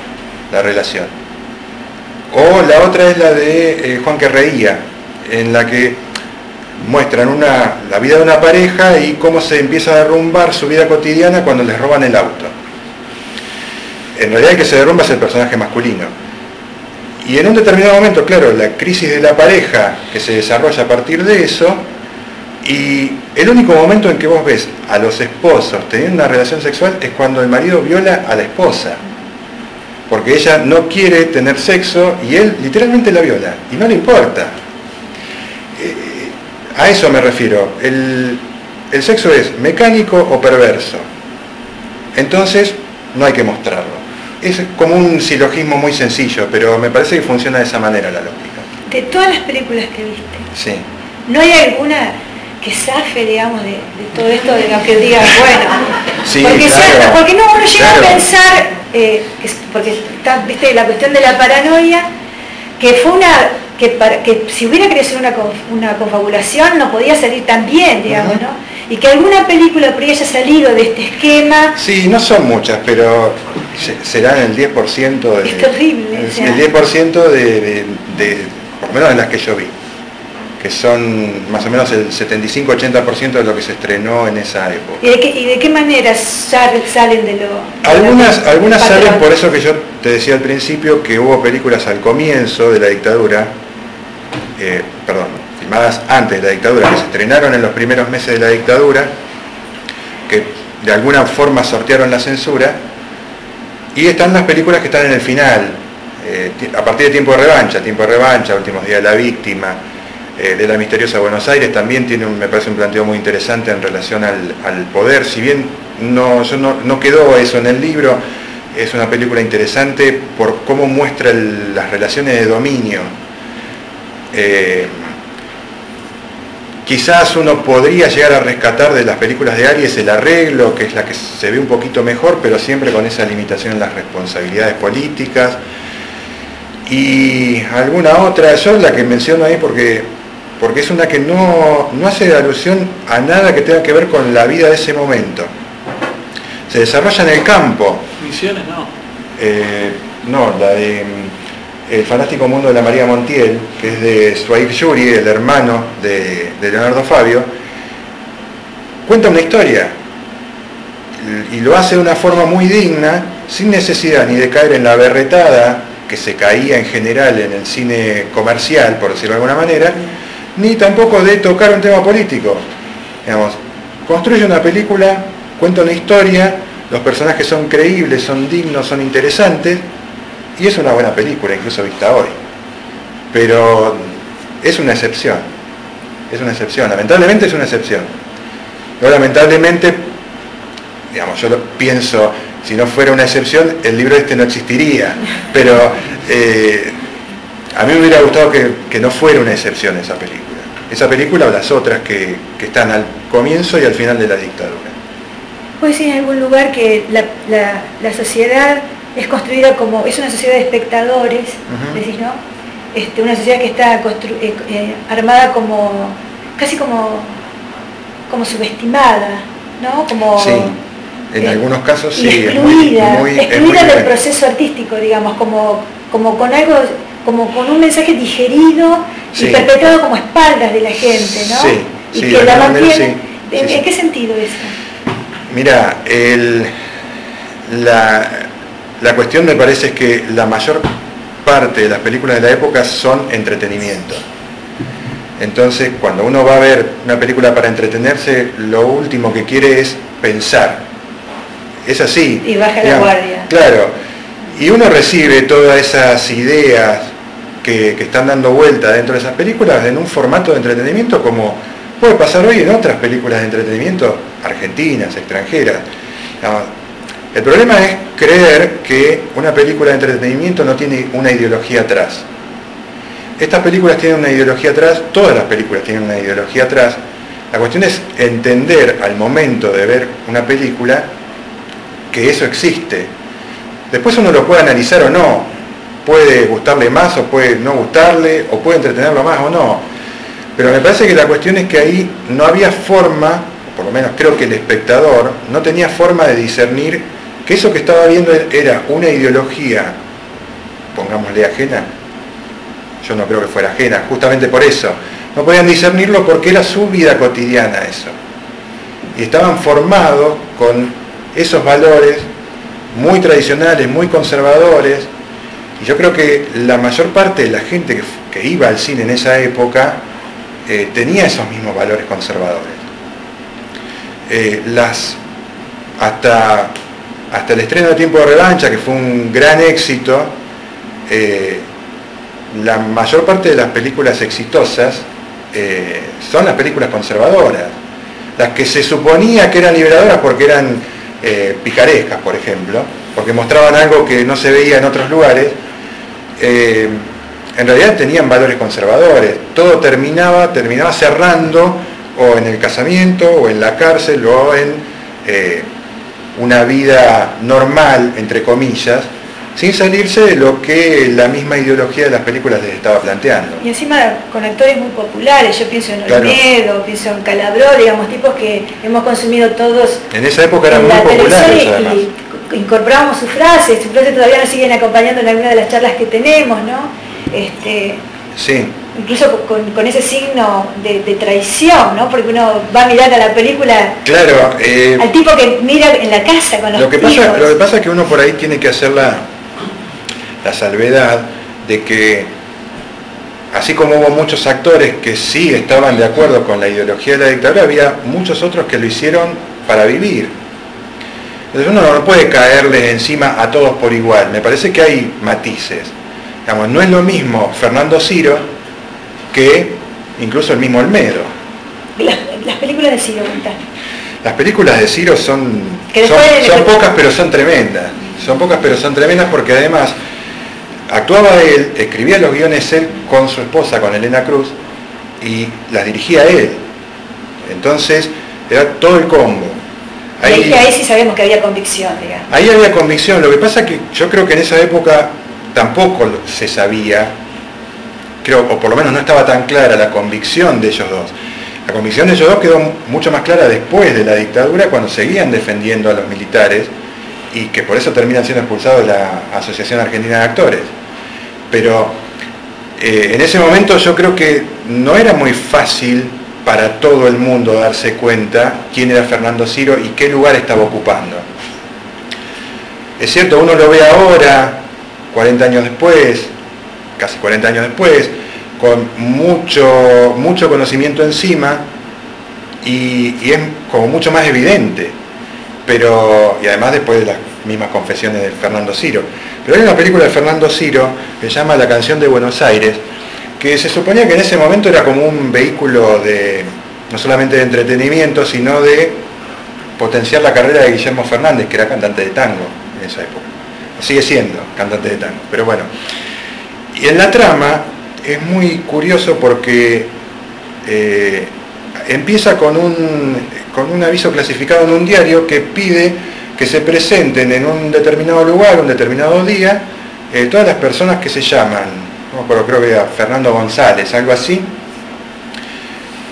la relación. O la otra es la de Juan que reía, en la que muestran la vida de una pareja y cómo se empieza a derrumbar su vida cotidiana cuando les roban el auto. En realidad el que se derrumba es el personaje masculino. Y en un determinado momento, claro, la crisis de la pareja que se desarrolla a partir de eso, y el único momento en que vos ves a los esposos teniendo una relación sexual es cuando el marido viola a la esposa. Porque ella no quiere tener sexo y él literalmente la viola y no le importa. A eso me refiero. El sexo es mecánico o perverso. Entonces no hay que mostrarlo. Es como un silogismo muy sencillo, pero me parece que funciona de esa manera la lógica. De todas las películas que viste, Sí. ¿no hay alguna que zafe, digamos, de todo esto, de lo que digas, bueno? Sí, porque, claro, porque no, uno llega claro. a pensar, porque está, viste, la cuestión de la paranoia, que fue que si hubiera querido ser una confabulación no podía salir tan bien, digamos, ¿no? Y que alguna película por ahí haya salido de este esquema. Sí, no son muchas, pero serán el 10% de... Es terrible. El 10% de por lo menos de las que yo vi, que son más o menos el 75-80% de lo que se estrenó en esa época. ¿Y de qué manera salen de lo...? Algunas salen por eso que yo te decía al principio, que hubo películas al comienzo de la dictadura, filmadas antes de la dictadura, que se estrenaron en los primeros meses de la dictadura, que de alguna forma sortearon la censura, y están las películas que están en el final, a partir de Tiempo de Revancha, Últimos Días de la Víctima, de La Misteriosa Buenos Aires, también tiene, me parece, un planteo muy interesante en relación al poder. Si bien no quedó eso en el libro, es una película interesante por cómo muestra las relaciones de dominio. Quizás uno podría llegar a rescatar de las películas de Aries el arreglo, que es la que se ve un poquito mejor, pero siempre con esa limitación en las responsabilidades políticas. Y alguna otra, yo la que menciono ahí porque es una que no hace alusión a nada que tenga que ver con la vida de ese momento. Se desarrolla en el campo. Misiones no. No, la de El fanático mundo de la María Montiel, que es de Suaib Yuri, el hermano de Leonardo Fabio, cuenta una historia y lo hace de una forma muy digna, sin necesidad ni de caer en la berretada que se caía en general en el cine comercial, por decirlo de alguna manera, ni tampoco de tocar un tema político. Digamos, construye una película, cuenta una historia, los personajes son creíbles, son dignos, son interesantes, y es una buena película, incluso vista hoy. Pero es una excepción, lamentablemente es una excepción. No, lamentablemente, digamos, yo pienso, si no fuera una excepción, el libro este no existiría, pero a mí me hubiera gustado que no fuera una excepción esa película o las otras que están al comienzo y al final de la dictadura. ¿Puede ser en algún lugar que la sociedad es construida como, es una sociedad de espectadores, decís, ¿no? Una sociedad que está armada como, casi como subestimada, ¿no? Como, sí, en algunos casos sí. Excluida del proceso artístico, digamos, como con algo, como con un mensaje digerido y perpetrado como espaldas de la gente, ¿no? Sí, y sí, que la mantiene. Sí, ¿En qué sentido eso? Mira, la cuestión me parece es que la mayor parte de las películas de la época son entretenimiento. Entonces, cuando uno va a ver una película para entretenerse, lo último que quiere es pensar. Es así. Y baja la guardia. Claro. Y uno recibe todas esas ideas que están dando vuelta dentro de esas películas en un formato de entretenimiento como puede pasar hoy en otras películas de entretenimiento argentinas, extranjeras. El problema es creer que una película de entretenimiento no tiene una ideología atrás. Estas películas tienen una ideología atrás, todas las películas tienen una ideología atrás. La cuestión es entender al momento de ver una película que eso existe. Después uno lo puede analizar o no, puede gustarle más o puede no gustarle, o puede entretenerlo más o no. Pero me parece que la cuestión es que ahí no había forma, por lo menos creo que el espectador no tenía forma de discernir que eso que estaba viendo era una ideología, pongámosle ajena. Yo no creo que fuera ajena, justamente por eso. No podían discernirlo porque era su vida cotidiana eso. Y estaban formados con esos valores muy tradicionales, muy conservadores. Y yo creo que la mayor parte de la gente que iba al cine en esa época tenía esos mismos valores conservadores. Hasta el estreno de Tiempo de Revancha, que fue un gran éxito, la mayor parte de las películas exitosas son las películas conservadoras, las que se suponía que eran liberadoras porque eran picarescas, por ejemplo, porque mostraban algo que no se veía en otros lugares. En realidad tenían valores conservadores. Todo terminaba cerrando o en el casamiento o en la cárcel o en una vida normal, entre comillas, sin salirse de lo que la misma ideología de las películas les estaba planteando. Y encima con actores muy populares, yo pienso en Claro. Olmedo, pienso en Calabró, digamos, tipos que hemos consumido todos En esa época eran en muy la populares, televisión además. y incorporamos sus frases todavía nos siguen acompañando en alguna de las charlas que tenemos, ¿no? Sí. Incluso con ese signo de traición, ¿no? Porque uno va a mirar a la película Claro. al tipo que mira en la casa con los Lo que hijos. pasa es que uno por ahí tiene que hacer la salvedad de que, así como hubo muchos actores que sí estaban de acuerdo con la ideología de la dictadura, había muchos otros que lo hicieron para vivir. Entonces uno no puede caerle encima a todos por igual. Me parece que hay matices. Digamos, no es lo mismo Fernando Ciro que incluso el mismo Olmedo. Las películas de Ciro, contá. Las películas de Ciro son pocas, pero son tremendas. Son pocas, pero son tremendas porque además actuaba él, escribía los guiones él con su esposa, con Elena Cruz, y las dirigía él. Entonces, era todo el combo. Ahí sí sabemos que había convicción, digamos. Ahí había convicción. Lo que pasa es que yo creo que en esa época tampoco se sabía, o por lo menos no estaba tan clara la convicción de ellos dos. La convicción de ellos dos quedó mucho más clara después de la dictadura, cuando seguían defendiendo a los militares y que por eso terminan siendo expulsados de la Asociación Argentina de Actores. Pero en ese momento yo creo que no era muy fácil para todo el mundo darse cuenta quién era Fernando Ciro y qué lugar estaba ocupando. Es cierto, uno lo ve ahora, 40 años después, casi 40 años después, con mucho conocimiento encima y es como mucho más evidente, y además después de las mismas confesiones de Fernando Ciro. Pero hay una película de Fernando Ciro que se llama La canción de Buenos Aires, que se suponía que en ese momento era como un vehículo no solamente de entretenimiento, sino de potenciar la carrera de Guillermo Fernández, que era cantante de tango en esa época. Sigue siendo cantante de tango, pero bueno. Y en la trama es muy curioso porque empieza con un aviso clasificado en un diario que pide que se presenten en un determinado lugar, un determinado día, todas las personas que se llaman, no me acuerdo, creo que era Fernando González, algo así,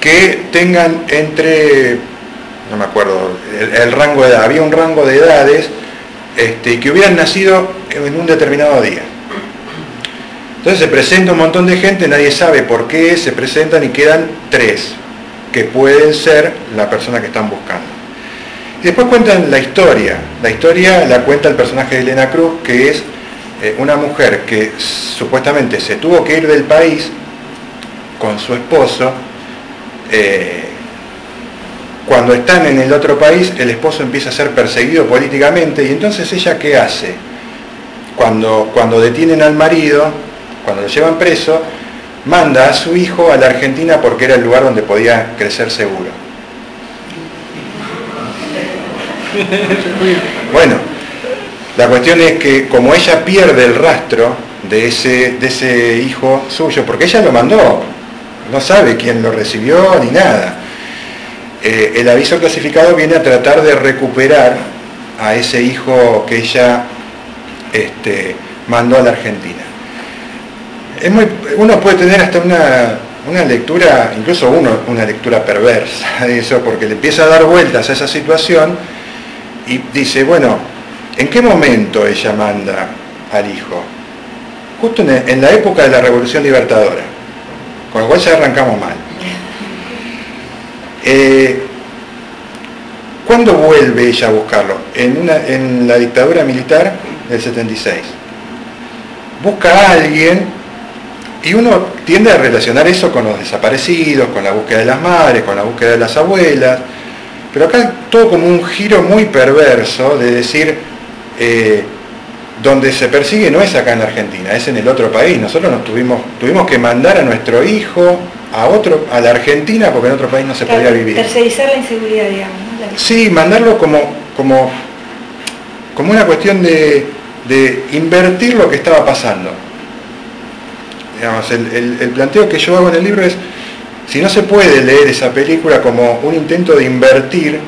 que tengan entre, no me acuerdo, el rango de edad, había un rango de edades, que hubieran nacido en un determinado día. Entonces se presenta un montón de gente, nadie sabe por qué, se presentan y quedan 3, que pueden ser la persona que están buscando. Y después cuentan la historia la cuenta el personaje de Elena Cruz, que es una mujer que supuestamente se tuvo que ir del país con su esposo. Cuando están en el otro país, el esposo empieza a ser perseguido políticamente, y entonces ella, ¿qué hace? Cuando detienen al marido, cuando lo llevan preso, manda a su hijo a la Argentina porque era el lugar donde podía crecer seguro. Bueno, la cuestión es que como ella pierde el rastro de ese hijo suyo, porque ella lo mandó, no sabe quién lo recibió ni nada, el aviso clasificado viene a tratar de recuperar a ese hijo que ella mandó a la Argentina. uno puede tener hasta una lectura, incluso una lectura perversa de eso, porque le empieza a dar vueltas a esa situación y dice, bueno, ¿en qué momento ella manda al hijo? Justo en la época de la Revolución Libertadora, con lo cual ya arrancamos mal. ¿Cuándo vuelve ella a buscarlo? En la dictadura militar del 76. Busca a alguien y uno tiende a relacionar eso con los desaparecidos, con la búsqueda de las madres, con la búsqueda de las abuelas, pero acá todo como un giro muy perverso de decir, donde se persigue no es acá en la Argentina, es en el otro país. Nosotros tuvimos que mandar a nuestro hijo a la Argentina porque en otro país no se podía vivir. Tercerizar la inseguridad, digamos, ¿no? Sí, mandarlo como una cuestión de invertir lo que estaba pasando. Digamos, el planteo que yo hago en el libro es, si no se puede leer esa película como un intento de invertir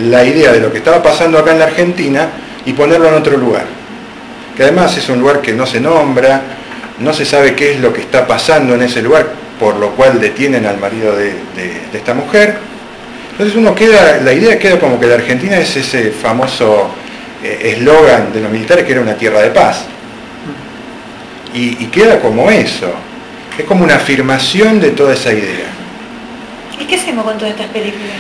la idea de lo que estaba pasando acá en la Argentina y ponerlo en otro lugar, que además es un lugar que no se nombra, no se sabe qué es lo que está pasando en ese lugar, por lo cual detienen al marido de esta mujer. Entonces la idea queda como que la Argentina es ese famoso eslogan de los militares que era una tierra de paz. Y queda como eso. Es como una afirmación de toda esa idea. ¿Y qué hacemos con todas estas películas?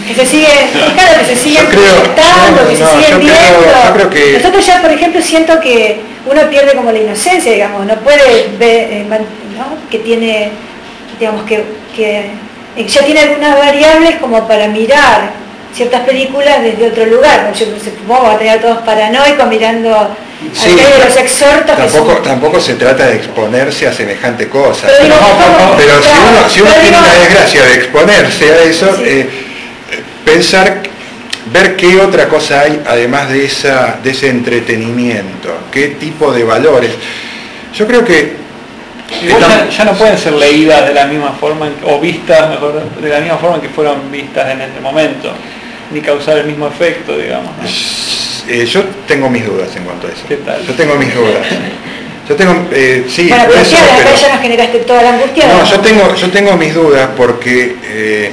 Que se siguen, claro, que se siguen proyectando, que se siguen viendo. Yo creo que... Nosotros ya, por ejemplo, siento que uno pierde como la inocencia, digamos, no puede ver, ¿no? Que tiene, digamos, que ya tiene algunas variables como para mirar ciertas películas desde otro lugar. Yo supongo que va a tener todos paranoicos mirando sí, aquello de los exhortos. Tampoco se trata de exponerse a semejante cosa. Pero si uno tiene la desgracia de exponerse a eso, sí. Ver qué otra cosa hay además de ese entretenimiento, qué tipo de valores. Yo creo que ya no pueden ser leídas de la misma forma, o vistas, mejor, de la misma forma que fueron vistas en ese momento, ni causar el mismo efecto, digamos, ¿no? Yo tengo mis dudas en cuanto a eso. ¿Qué tal? Yo tengo mis dudas. Sí, bueno, pero acá ya nos generaste toda la angustia. No, yo tengo mis dudas porque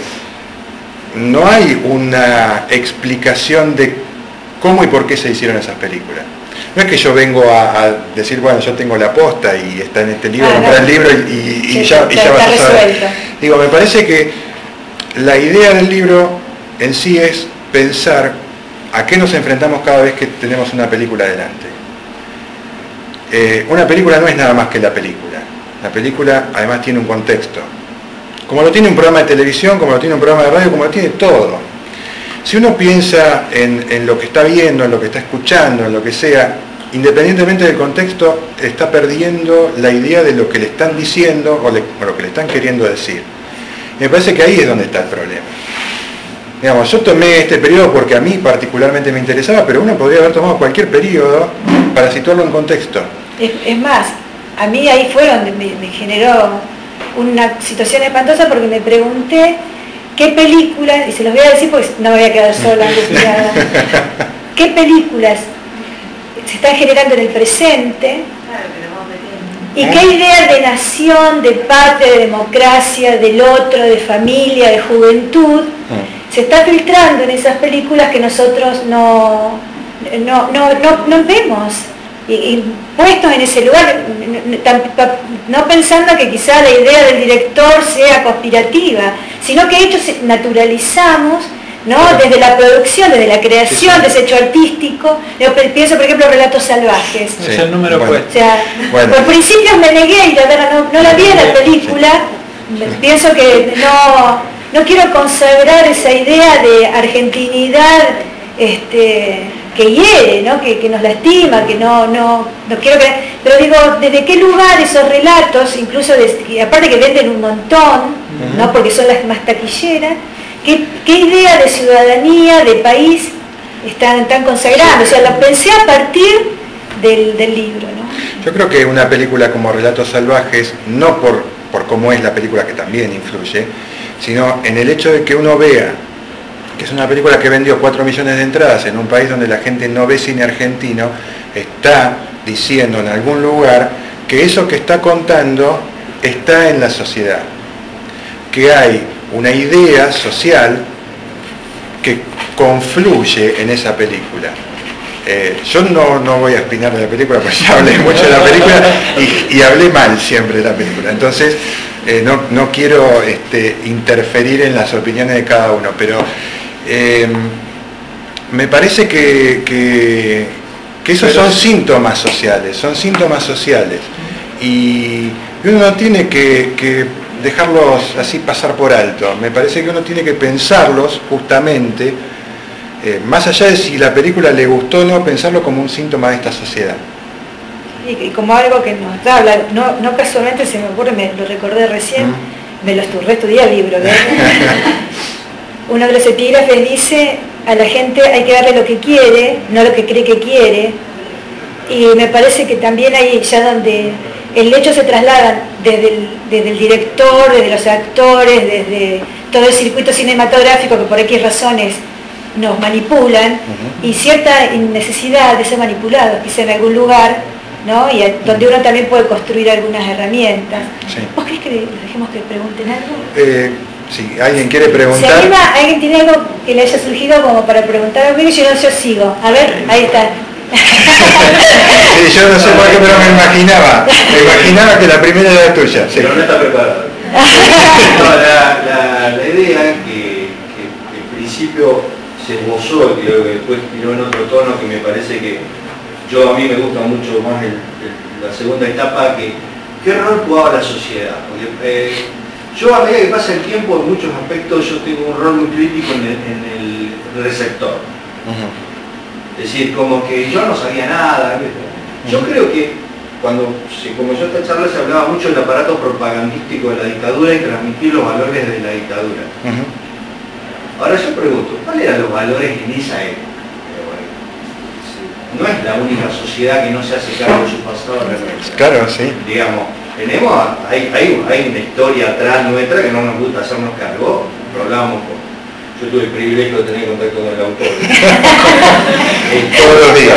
no hay una explicación de cómo y por qué se hicieron esas películas. No es que yo vengo a decir, bueno, yo tengo la posta y está en este libro, comprar el libro y ya vas a saber. Digo, me parece que la idea del libro en sí es pensar a qué nos enfrentamos cada vez que tenemos una película delante. Una película no es nada más que la película. La película además tiene un contexto. Como lo tiene un programa de televisión, como lo tiene un programa de radio, como lo tiene todo. Si uno piensa en lo que está viendo, en lo que está escuchando, en lo que sea, independientemente del contexto, está perdiendo la idea de lo que le están diciendo o lo que le están queriendo decir. Y me parece que ahí es donde está el problema. Digamos, yo tomé este periodo porque a mí particularmente me interesaba, pero uno podría haber tomado cualquier periodo para situarlo en contexto. Es más, a mí ahí fue donde me generó una situación espantosa porque me pregunté qué películas, y se los voy a decir porque no me voy a quedar sola angustiada, qué películas se están generando en el presente y qué idea de nación, de patria, de democracia, del otro, de familia, de juventud se está filtrando en esas películas que nosotros no vemos. Y puestos en ese lugar, no pensando que quizá la idea del director sea conspirativa, sino que hechos naturalizamos, ¿no? Desde la producción, desde la creación de ese hecho artístico. Yo pienso, por ejemplo, Relatos Salvajes. Es el número puesto. O sea, por principios me negué y no la vi en la película. Pienso que no quiero consagrar esa idea de argentinidad que hiere, ¿no? que nos lastima, que no quiero que... Pero digo, ¿desde qué lugar esos relatos, incluso aparte que venden un montón, ¿no? Porque son las más taquilleras, ¿qué idea de ciudadanía, de país están consagrando? O sea, lo pensé a partir del libro, ¿no? Yo creo que una película como Relatos Salvajes, no por cómo es la película, que también influye, sino en el hecho de que uno vea que es una película que vendió 4 millones de entradas en un país donde la gente no ve cine argentino, está diciendo en algún lugar que eso que está contando está en la sociedad, que hay una idea social que confluye en esa película. Yo no voy a opinar de la película porque ya hablé mucho de la película y hablé mal siempre de la película, entonces no quiero interferir en las opiniones de cada uno, pero me parece que esos son síntomas sociales, y uno no tiene que dejarlos así pasar por alto. Me parece que uno tiene que pensarlos justamente, más allá de si la película le gustó o no, pensarlo como un síntoma de esta sociedad. Y como algo que nos habla, no casualmente se me ocurre, me lo recordé recién, me lo reestudié el libro, uno de los epígrafes dice: a la gente hay que darle lo que quiere, no lo que cree que quiere. Y me parece que también ahí, ya donde el hecho se traslada desde el director, desde los actores, desde todo el circuito cinematográfico que por X razones nos manipulan, y cierta necesidad de ser manipulados, quizá en algún lugar, ¿no? Y donde uno también puede construir algunas herramientas. Sí. ¿Vos crees que les dejemos que pregunten algo? Si alguien quiere preguntar. ¿Se anima? ¿Alguien tiene algo que le haya surgido como para preguntar algo? Yo sigo. A ver, ahí está. Sí, yo no sé por qué, pero me imaginaba que la primera era tuya. Sí. Pero no está preparado. No, la idea que en principio se esbozó, que después tiró en otro tono, que me parece que a mí me gusta mucho más la segunda etapa, ¿qué rol jugaba la sociedad? Porque yo, a medida que pasa el tiempo, en muchos aspectos yo tengo un rol muy crítico en el receptor. Es decir, como que yo no sabía nada. Yo creo que cuando se comenzó esta charla se hablaba mucho del aparato propagandístico de la dictadura y transmitir los valores de la dictadura. Ahora yo pregunto, ¿cuáles eran los valores en esa época? No es la única sociedad que no se hace cargo de su pasado real. Claro, sí. Digamos, hay una historia atrás nuestra que no nos gusta hacernos cargo. Lo hablábamos yo tuve el privilegio de tener contacto con el autor. Todos los días.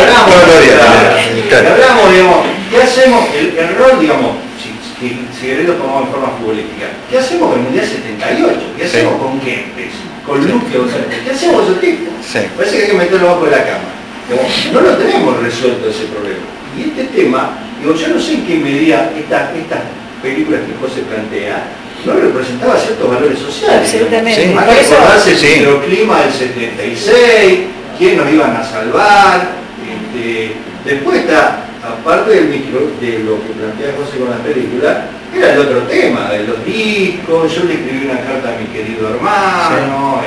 Hablamos, digamos, ¿qué hacemos? El rol, digamos, si queremos tomamos en forma futbolística, ¿qué hacemos con el Mundial 78? ¿Qué hacemos con Kempes? Con Luque, ¿qué hacemos con esos tipos? Parece que hay que meterlo abajo de la cama. No lo tenemos resuelto ese problema. Y este tema, yo no sé en qué medida estas películas que José plantea no representaba ciertos valores sociales. Absolutamente. Hay que recordarse el microclima del 76, quién nos iban a salvar. Después está, aparte de lo que plantea José con la película, era el otro tema, de los discos. Yo le escribí una carta a mi querido hermano.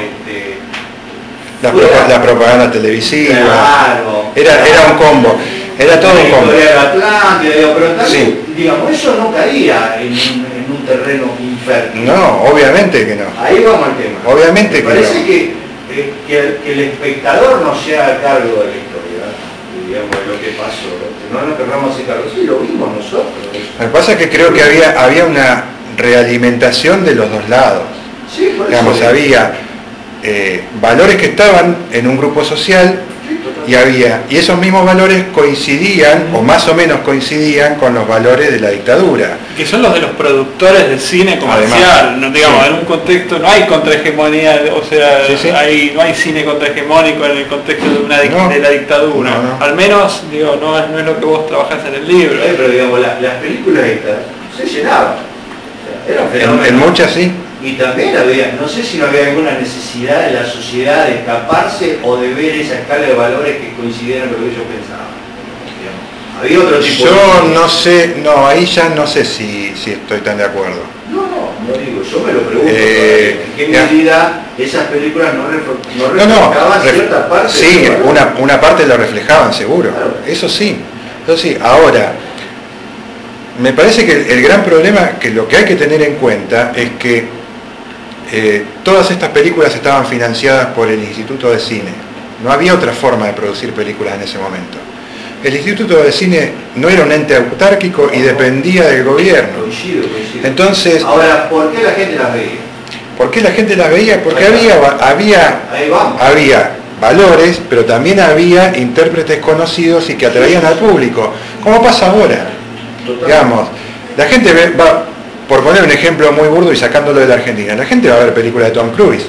La propaganda televisiva. Claro. Era un combo. Era todo un combo. Pero también, digamos, eso no caía en un terreno infértil. No, obviamente que no. Ahí vamos al tema. Obviamente que no. Parece que el espectador no se haga cargo de la historia, digamos, de lo que pasó. No nos querramos hacer cargo. Sí, lo vimos nosotros. Lo que pasa es que creo que había una realimentación de los dos lados. Sí, por digamos, eso. había valores que estaban en un grupo social, y esos mismos valores coincidían, o más o menos coincidían, con los valores de la dictadura. Que son los de los productores del cine comercial. Además, no, digamos, en un contexto no hay contrahegemonía, o sea, no hay cine contrahegemónico en el contexto de de la dictadura. No. Al menos, digo, no es lo que vos trabajás en el libro. Pero digamos, las películas estas se llenaban. O sea, era un fenómeno. En muchas sí. Y también había, no sé si no había alguna necesidad de la sociedad de escaparse o de ver esa escala de valores que coincidieran con lo que ellos pensaban. Digamos, había otro tipo Yo no sé, ahí ya no sé si estoy tan de acuerdo. No digo, yo me lo pregunto. ¿En qué medida esas películas no reflejaban cierta parte? Sí, una parte lo reflejaban, seguro. Claro. Eso sí. Ahora, me parece que el gran problema, que lo que hay que tener en cuenta es que todas estas películas estaban financiadas por el Instituto de Cine. No había otra forma de producir películas en ese momento. El Instituto de Cine no era un ente autárquico y dependía del gobierno. Coincido. Entonces, ahora, ¿por qué la gente las veía? ¿Por qué la gente las veía? Porque había valores, pero también había intérpretes conocidos y que atraían al público. ¿Cómo pasa ahora? Digamos, la gente va, por poner un ejemplo muy burdo y sacándolo de la Argentina, la gente va a ver películas de Tom Cruise.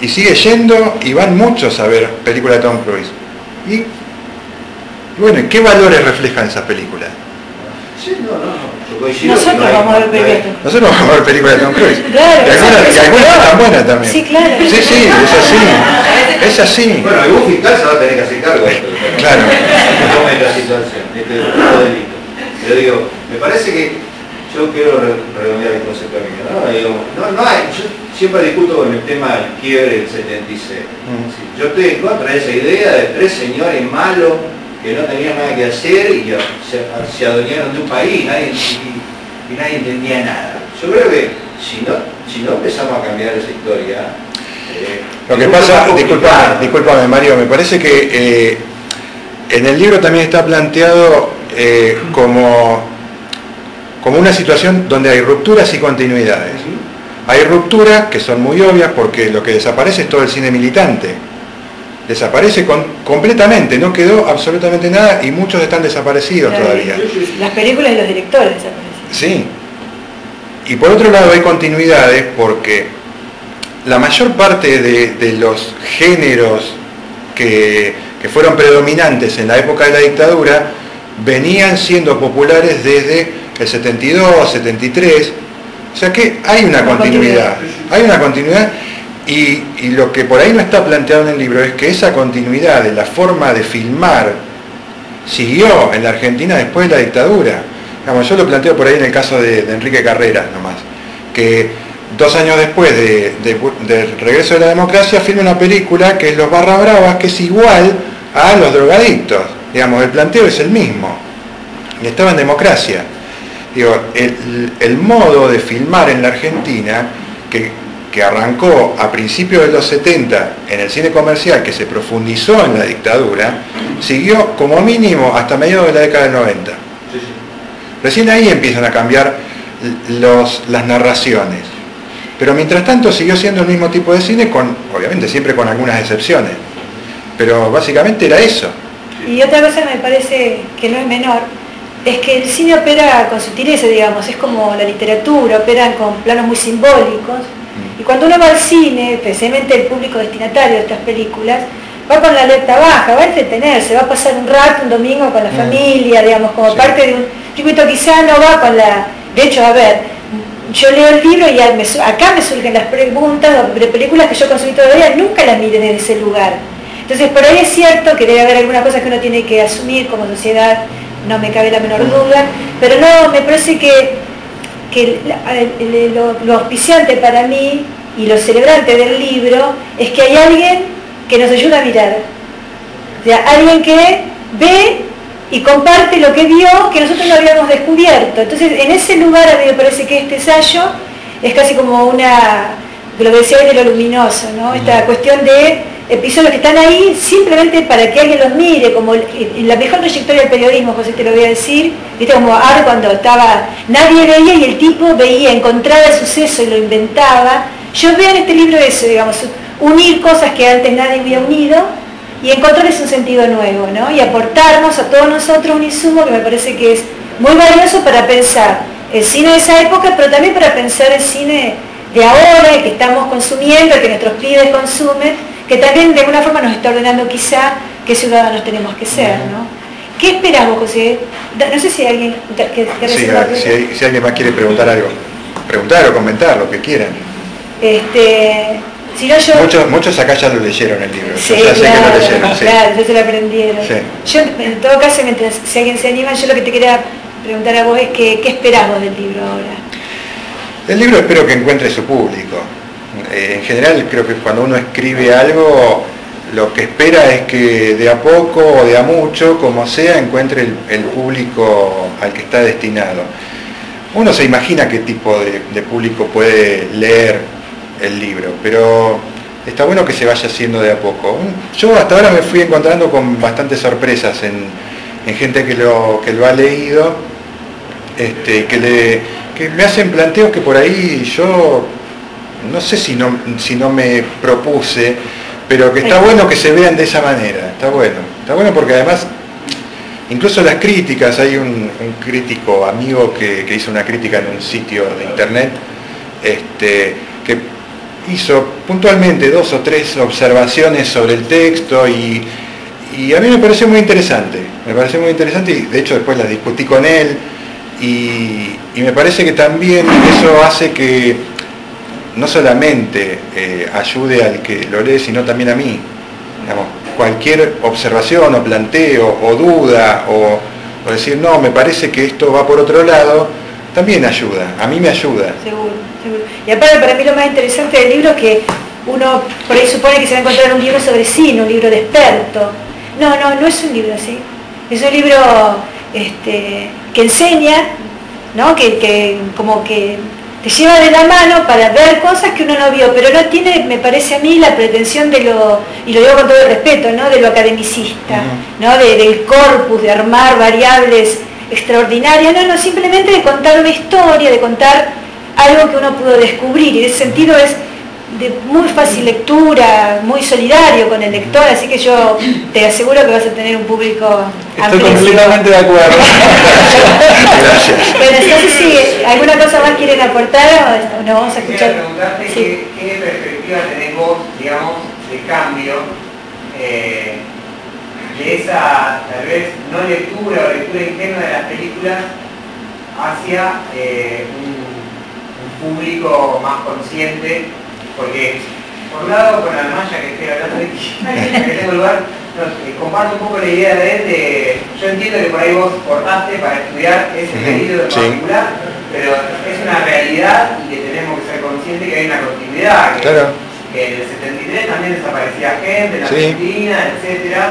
Y sigue yendo y van muchos a ver películas de Tom Cruise. Y bueno, ¿qué valores reflejan esas películas? Sí, no. Yo coincido. Nosotros vamos a ver películas. Nosotros vamos a ver películas de Tom Cruise. Claro, y algunas están buenas también. Sí, claro. Sí, es así. Es así. Bueno, algún fiscal se va a tener que hacer cargo de esto. Claro. Tome esta situación, este delito. Pero digo, me parece que yo quiero redondear el concepto mío, ¿no? Digo, no hay, yo siempre discuto con el tema del quiebre del 76. Yo estoy en contra de esa idea de 3 señores malos que no tenían nada que hacer y se adueñaron de un país y nadie entendía nada. Yo creo que si no empezamos a cambiar esa historia... Lo que pasa, discúlpame Mario, me parece que en el libro también está planteado como una situación donde hay rupturas y continuidades. Hay rupturas que son muy obvias porque lo que desaparece es todo el cine militante. Desaparece completamente, no quedó absolutamente nada y muchos están desaparecidos todavía. Las películas y los directores desaparecen. Sí. Y por otro lado hay continuidades porque la mayor parte de los géneros que fueron predominantes en la época de la dictadura venían siendo populares desde el 72, 73, o sea que hay una continuidad. Hay una continuidad y lo que por ahí no está planteado en el libro es que esa continuidad de la forma de filmar siguió en la Argentina después de la dictadura. Digamos, yo lo planteo por ahí en el caso de Enrique Carreras nomás, que 2 años después del regreso de la democracia filma una película que es Los Barra Bravas, que es igual a Los Drogadictos. Digamos, el planteo es el mismo. Y estaba en democracia. Digo, el modo de filmar en la Argentina, que arrancó a principios de los 70 en el cine comercial, que se profundizó en la dictadura, siguió como mínimo hasta mediados de la década del 90. Recién ahí empiezan a cambiar las narraciones. Pero mientras tanto siguió siendo el mismo tipo de cine, obviamente siempre con algunas excepciones. Pero básicamente era eso. Y otra cosa que me parece que no es menor, es que el cine opera con sutileza, digamos, es como la literatura, operan con planos muy simbólicos. Y cuando uno va al cine, especialmente el público destinatario de estas películas, va con la alerta baja, va a entretenerse, va a pasar un rato, un domingo con la familia, digamos, como parte de un circuito, quizá no va con la... De hecho, a ver, yo leo el libro y acá me surgen las preguntas de películas que yo consumí todavía, nunca las miré desde ese lugar. Entonces, por ahí es cierto que debe haber algunas cosas que uno tiene que asumir como sociedad, no me cabe la menor duda, pero no, me parece que lo auspiciante para mí y lo celebrante del libro es que hay alguien que nos ayuda a mirar. O sea, alguien que ve y comparte lo que vio que nosotros no habíamos descubierto. Entonces, en ese lugar a mí me parece que este ensayo es casi como lo que decía hoy de lo luminoso, ¿no? Esta cuestión de episodios que están ahí simplemente para que alguien los mire, como en la mejor trayectoria del periodismo, José, te lo voy a decir, viste, como ahora cuando nadie veía y el tipo veía, encontraba el suceso y lo inventaba. Yo veo en este libro eso, digamos, unir cosas que antes nadie había unido y encontrarles un sentido nuevo, ¿no? Y aportarnos a todos nosotros un insumo que me parece que es muy valioso para pensar el cine de esa época, pero también para pensar el cine de ahora, el que estamos consumiendo, el que nuestros pibes consumen, que también de alguna forma nos está ordenando quizá qué ciudadanos tenemos que ser, ¿no? ¿Qué esperás vos, José? No sé si hay alguien que sí, si alguien más quiere preguntar algo, preguntar o comentar, lo que quieran. Si no, yo... Muchos acá ya lo leyeron el libro, sí, yo ya sé que lo leyeron. Sí. Claro, ya se lo aprendieron. Sí. Yo, en todo caso, si alguien se anima, yo lo que te quería preguntar a vos es qué esperás vos del libro ahora. El libro espero que encuentre su público. En general creo que cuando uno escribe algo, lo que espera es que de a poco o de a mucho, como sea, encuentre el público al que está destinado. Uno se imagina qué tipo de público puede leer el libro, pero está bueno que se vaya haciendo de a poco. Yo hasta ahora me fui encontrando con bastantes sorpresas en gente que lo ha leído, que me hacen planteos que por ahí yo no sé si no me propuse, pero que está bueno que se vean de esa manera. Está bueno porque además incluso las críticas, hay un crítico amigo que hizo una crítica en un sitio de internet, que hizo puntualmente 2 o 3 observaciones sobre el texto y a mí me pareció muy interesante, y de hecho después las discutí con él y me parece que también eso hace que no solamente ayude al que lo lee, sino también a mí. Digamos, cualquier observación o planteo o duda o decir, no, me parece que esto va por otro lado, también ayuda, a mí me ayuda. Seguro. Y aparte, para mí lo más interesante del libro es que uno por ahí supone que se va a encontrar un libro sobre cine, un libro de experto. No es un libro así. Es un libro que enseña, ¿no? Que como que te lleva de la mano para ver cosas que uno no vio, pero no tiene, me parece a mí, la pretensión de lo, y lo digo con todo el respeto, ¿no? De lo academicista, ¿no? Del corpus, de armar variables extraordinarias, no, simplemente de contar una historia, de contar algo que uno pudo descubrir, y en ese sentido es de muy fácil lectura, muy solidario con el lector, así que yo te aseguro que vas a tener un público amplio. Estoy completamente de acuerdo. Gracias. Bueno, entonces si alguna cosa más quieren aportar o nos vamos a escuchar. Quería preguntarte qué perspectiva tenés vos, digamos, de cambio de esa, tal vez, no lectura o lectura ingenua de las películas hacia un público más consciente, porque por un lado con Almaya, que estoy hablando de que tengo lugar, comparto un poco la idea de él, yo entiendo que por ahí vos cortaste para estudiar ese periodo en particular, pero es una realidad y que tenemos que ser conscientes que hay una continuidad, que en el 73 también desaparecía gente en Argentina, etcétera,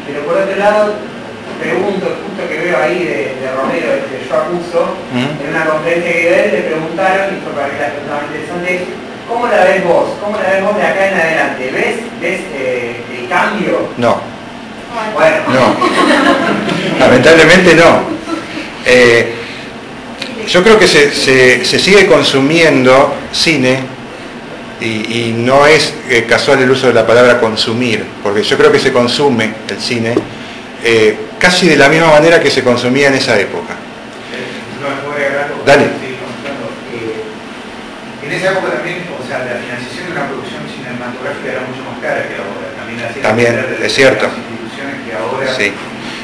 pero por otro lado pregunto, justo que veo ahí de Romero, yo acuso, en una conferencia que dio él, le preguntaron, y fue para que la pregunta más interesante, ¿cómo la ves vos? ¿Cómo la ves vos de acá en adelante? ¿Ves el cambio? No. Bueno. No. Lamentablemente no. Yo creo que se sigue consumiendo cine y no es casual el uso de la palabra consumir, porque yo creo que se consume el cine casi de la misma manera que se consumía en esa época. Dale. En esa época también, o sea, la financiación de una producción cinematográfica era mucho más cara que ahora. También es cierto. Instituciones que ahora, sí.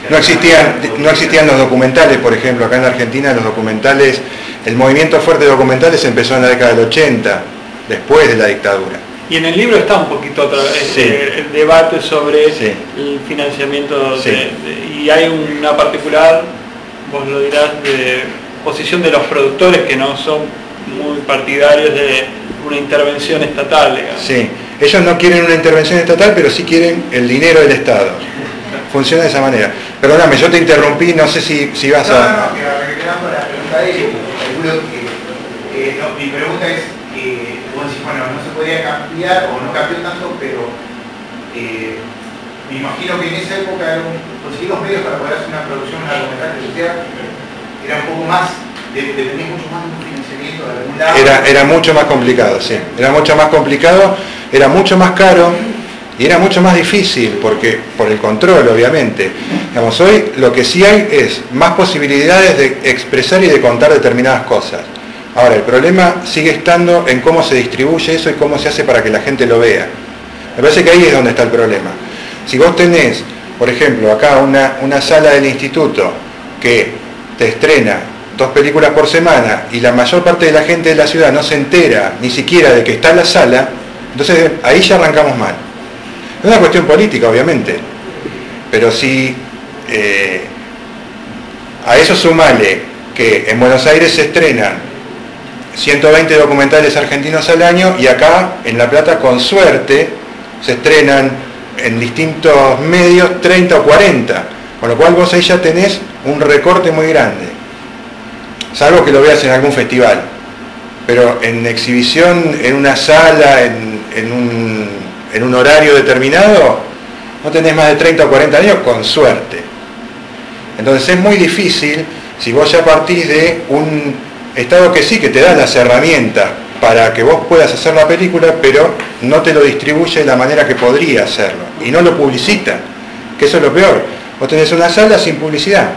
No existían los documentales, por ejemplo, acá en la Argentina los documentales, el movimiento fuerte de documentales empezó en la década del 80, después de la dictadura. Y en el libro está un poquito otra vez el debate sobre el financiamiento y hay una particular, vos lo dirás, de posición de los productores que no son muy partidarios de una intervención estatal, digamos. Sí, ellos no quieren una intervención estatal, pero sí quieren el dinero del Estado. Funciona de esa manera. Perdóname, yo te interrumpí, no sé si vas a... No, que reclamando la pregunta de él, calculo que mi pregunta es, vos decís, bueno, no se podía cambiar, o no cambió tanto, pero me imagino que en esa época conseguir los medios para poder hacer una producción, una largometraje social, era un poco más, dependía mucho más de un financiamiento de algún lado. Era mucho más complicado, sí. Era mucho más complicado, era mucho más caro y era mucho más difícil, porque por el control, obviamente. Digamos, hoy lo que sí hay es más posibilidades de expresar y de contar determinadas cosas. Ahora, el problema sigue estando en cómo se distribuye eso y cómo se hace para que la gente lo vea. Me parece que ahí es donde está el problema. Si vos tenés, por ejemplo, acá una sala del instituto que te estrena 2 películas por semana y la mayor parte de la gente de la ciudad no se entera ni siquiera de que está en la sala, entonces ahí ya arrancamos mal. Es una cuestión política, obviamente, pero si a eso sumale que en Buenos Aires se estrenan 120 documentales argentinos al año y acá en La Plata, con suerte, se estrenan en distintos medios 30 o 40, con lo cual vos ahí ya tenés un recorte muy grande, salvo que lo veas en algún festival, pero en exhibición, en una sala, en un horario determinado, no tenés más de 30 o 40 años, con suerte. Entonces es muy difícil si vos ya partís de un Estado que sí, que te da las herramientas para que vos puedas hacer la película, pero no te lo distribuye de la manera que podría hacerlo, y no lo publicita, que eso es lo peor. Vos tenés una sala sin publicidad.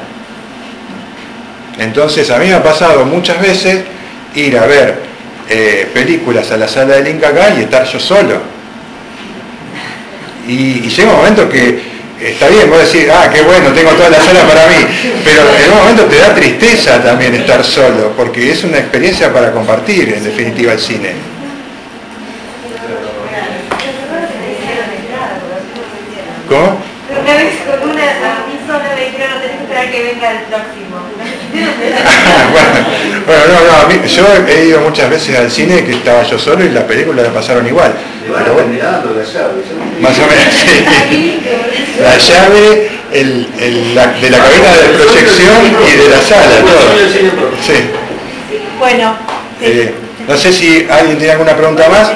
Entonces a mí me ha pasado muchas veces ir a ver películas a la sala del Inca acá y estar yo solo. Y llega un momento que está bien, vos decís, qué bueno, tengo toda la sala para mí, pero en un momento te da tristeza también estar solo, porque es una experiencia para compartir, en definitiva, el cine. ¿Cómo? Pero una vez con una sola me dijeron, no tenés que esperar que venga el próximo. bueno, a mí, yo he ido muchas veces al cine que estaba yo solo y las películas la pasaron igual. Pero bueno, más o menos, sí. La llave de la cabina de proyección y de la sala, todo. Sí. Bueno. No sé si alguien tiene alguna pregunta más.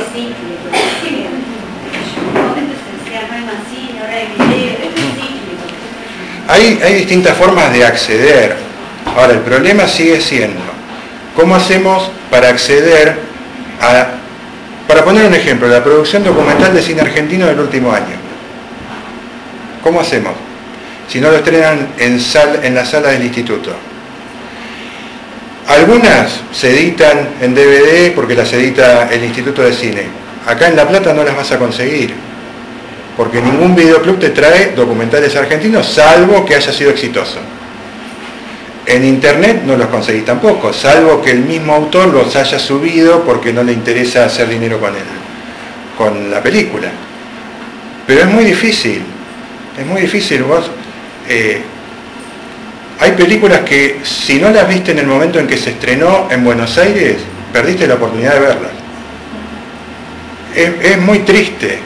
Hay distintas formas de acceder. Ahora, el problema sigue siendo, ¿cómo hacemos para acceder a, para poner un ejemplo, la producción documental de cine argentino del último año? ¿Cómo hacemos? Si no lo estrenan en la sala del instituto. Algunas se editan en DVD porque las edita el Instituto de Cine. Acá en La Plata no las vas a conseguir, porque ningún videoclub te trae documentales argentinos, salvo que haya sido exitoso. En internet no los conseguís tampoco, salvo que el mismo autor los haya subido porque no le interesa hacer dinero con la película. Pero es muy difícil vos. Hay películas que si no las viste en el momento en que se estrenó en Buenos Aires, perdiste la oportunidad de verlas. Es muy triste.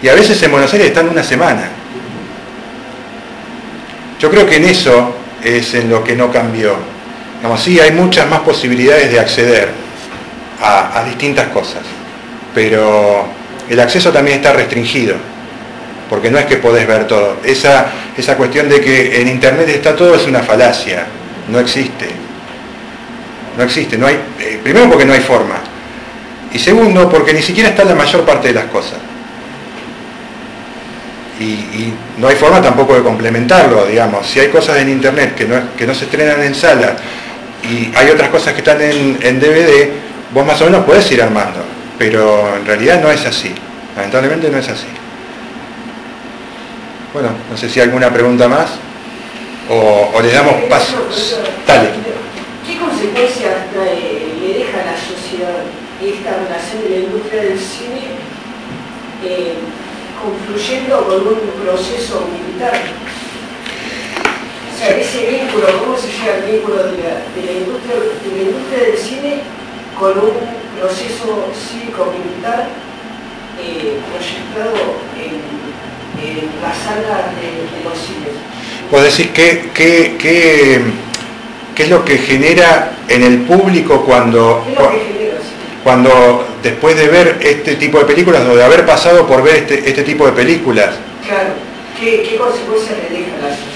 Y a veces en Buenos Aires están una semana. Yo creo que en eso es en lo que no cambió. Digamos, sí, hay muchas más posibilidades de acceder a distintas cosas, pero el acceso también está restringido, porque no es que podés ver todo. Esa cuestión de que en internet está todo es una falacia. No existe. No hay, primero porque no hay forma, y segundo porque ni siquiera está la mayor parte de las cosas. Y no hay forma tampoco de complementarlo, digamos. Si hay cosas en internet que no se estrenan en sala y hay otras cosas que están en DVD, vos más o menos podés ir armando, pero en realidad no es así. Lamentablemente no es así. Bueno, no sé si hay alguna pregunta más o le damos paso. Dale. ¿Qué consecuencias le deja a la sociedad esta relación de la industria del cine confluyendo con un proceso militar? O sea, ese vínculo, ¿cómo se llega al vínculo de la industria del cine con un proceso cívico-militar proyectado en las salas de los cines? Vos decís, ¿qué es lo que genera en el público cuando después de ver este tipo de películas o de haber pasado por ver este tipo de películas? Claro, ¿qué consecuencias le deja a la sociedad?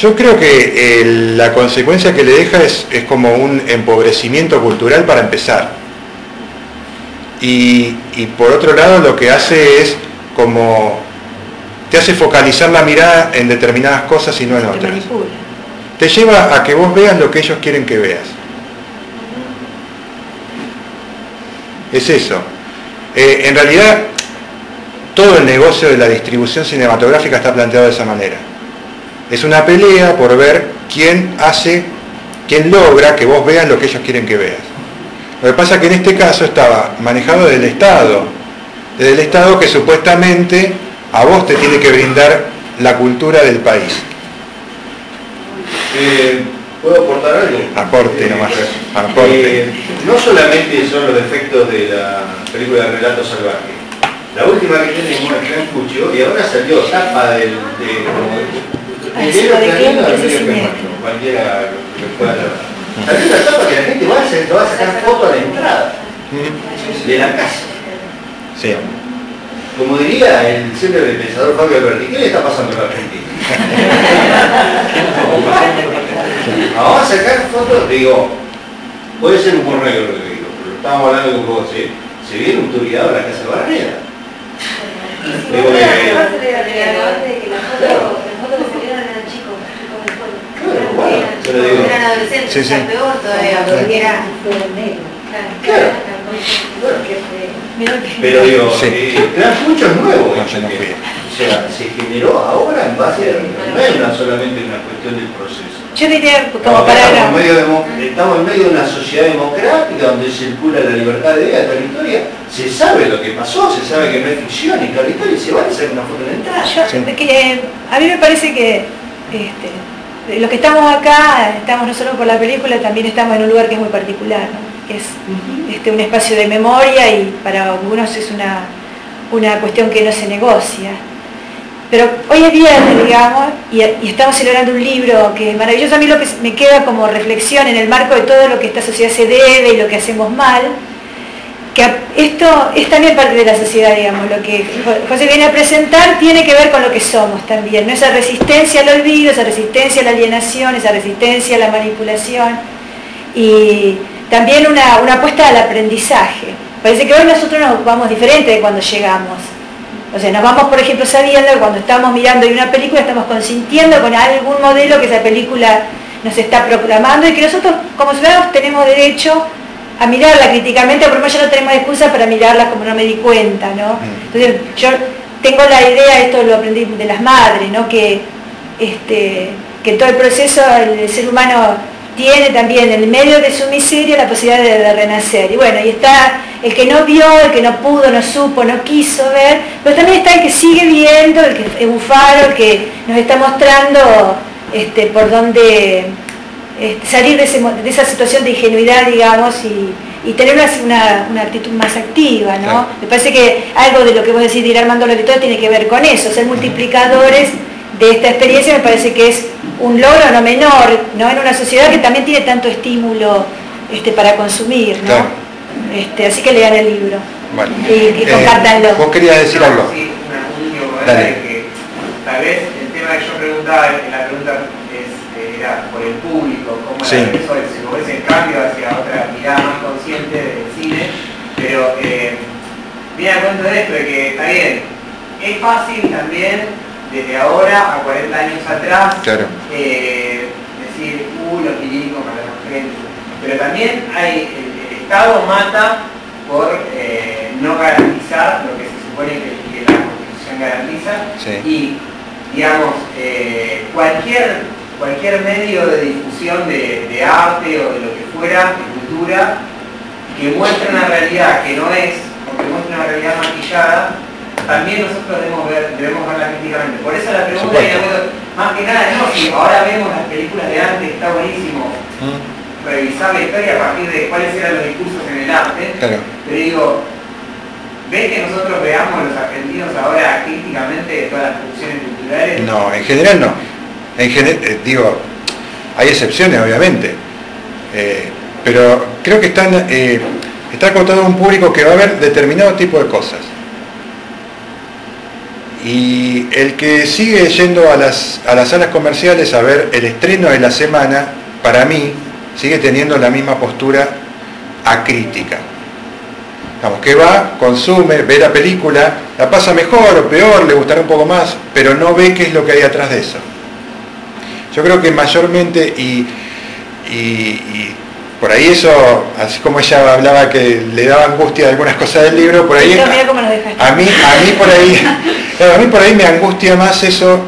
Yo creo que la consecuencia que le deja es como un empobrecimiento cultural para empezar. Y por otro lado lo que hace es como te hace focalizar la mirada en determinadas cosas y no en otras. Te lleva a que vos veas lo que ellos quieren que veas. Es eso. En realidad, todo el negocio de la distribución cinematográfica está planteado de esa manera. Es una pelea por ver quién logra que vos veas lo que ellos quieren que veas. Lo que pasa es que en este caso estaba manejado desde el Estado que supuestamente a vos te tiene que brindar la cultura del país. ¿Puedo aportar algo? Aporte nomás. Aporte. No solamente son los efectos de la película Relato Salvaje. La última que tiene es Gran Cucho y ahora salió tapa cualquiera que pueda. Salió una tapa que la gente va a sacar foto a la entrada de la casa. Sí. Como diría el siempre el pensador Fabio Alberti, ¿qué le está pasando a la Argentina? Vamos a sacar fotos, digo, puede ser un humor negro lo que digo, pero estamos hablando de un juego, ¿sí? Se viene un turidado a la casa de Barrera. Y si no, de que la foto Sí, sí. peor todavía, porque era... Claro. Pero digo, Sí. mucho es nuevo. No, yo no fui. O sea, se generó ahora en base a... No es solamente una cuestión del proceso. Yo diría como Acá para... estamos en medio de una sociedad democrática donde circula la libertad de idea, toda la historia. Se sabe lo que pasó, se sabe que no es ficción y toda la historia, y se van a hacer una foto en la entrada. A mí me parece que los que estamos acá, estamos no solo por la película, también estamos en un lugar que es muy particular, ¿no? Que es un espacio de memoria y para algunos es una cuestión que no se negocia. Pero hoy es viernes, digamos, y estamos celebrando un libro que es maravilloso. A mí lo que me queda como reflexión en el marco de todo lo que esta sociedad se debe y lo que hacemos mal, que esto es también parte de la sociedad, digamos. Lo que José viene a presentar tiene que ver con lo que somos también, ¿no? Esa resistencia al olvido, esa resistencia a la alienación, esa resistencia a la manipulación y también una apuesta al aprendizaje. Parece que hoy nosotros nos vamos diferente de cuando llegamos. O sea, nos vamos, por ejemplo, sabiendo que cuando estamos mirando una película estamos consintiendo con algún modelo que esa película nos está proclamando y que nosotros como ciudadanos tenemos derecho a mirarla críticamente, por lo menos ya no tenemos excusa para mirarla como no me di cuenta, ¿no? Entonces yo tengo la idea, esto lo aprendí de las madres, ¿no? Que todo el proceso el ser humano tiene también en medio de su miseria la posibilidad de renacer. Y bueno, y está el que no vio, el que no pudo, no supo, no quiso ver, pero también está el que sigue viendo, el que es un faro, el que nos está mostrando por dónde salir de esa situación de ingenuidad, digamos, y tener una actitud más activa, ¿no? Claro. Me parece que algo de lo que vos decís de ir armando la lectura tiene que ver con eso, ser multiplicadores de esta experiencia. Me parece que es un logro no menor, ¿no? En una sociedad que también tiene tanto estímulo para consumir, ¿no? Claro. Así que lean el libro. Bueno, y compártanlo. ¿Vos querías decir algo? Sí, un último comentario que tal vez el tema que yo preguntaba en la pregunta era por el público, cómo sí. La persona, si vos ves el cambio hacia otra mirada más consciente del cine, pero viene a cuento de esto, de que está bien, es fácil también desde ahora a 40 años atrás, claro. Decir, los milicos mataron gente, pero también hay, el Estado mata por no garantizar lo que se supone que la Constitución garantiza, sí. Y digamos, cualquier medio de difusión de arte o de lo que fuera, de cultura, que muestre una realidad que no es, o que muestre una realidad maquillada, también nosotros debemos verla críticamente. Por eso la pregunta es, más que nada, no, si ahora vemos las películas de antes, está buenísimo revisar la historia a partir de cuáles eran los discursos en el arte, claro. Pero digo, ¿ves que nosotros veamos los argentinos ahora críticamente todas las producciones culturales? No, en general no. En general, digo, hay excepciones obviamente, pero creo que está acotado a un público que va a ver determinado tipo de cosas. Y el que sigue yendo a las salas comerciales a ver el estreno de la semana, para mí, sigue teniendo la misma postura acrítica. Digamos, que va, consume, ve la película, la pasa mejor o peor, le gustará un poco más, pero no ve qué es lo que hay atrás de eso. Yo creo que mayormente, y por ahí eso, así como ella hablaba que le daba angustia algunas cosas del libro, por ahí a mí por ahí me angustia más eso,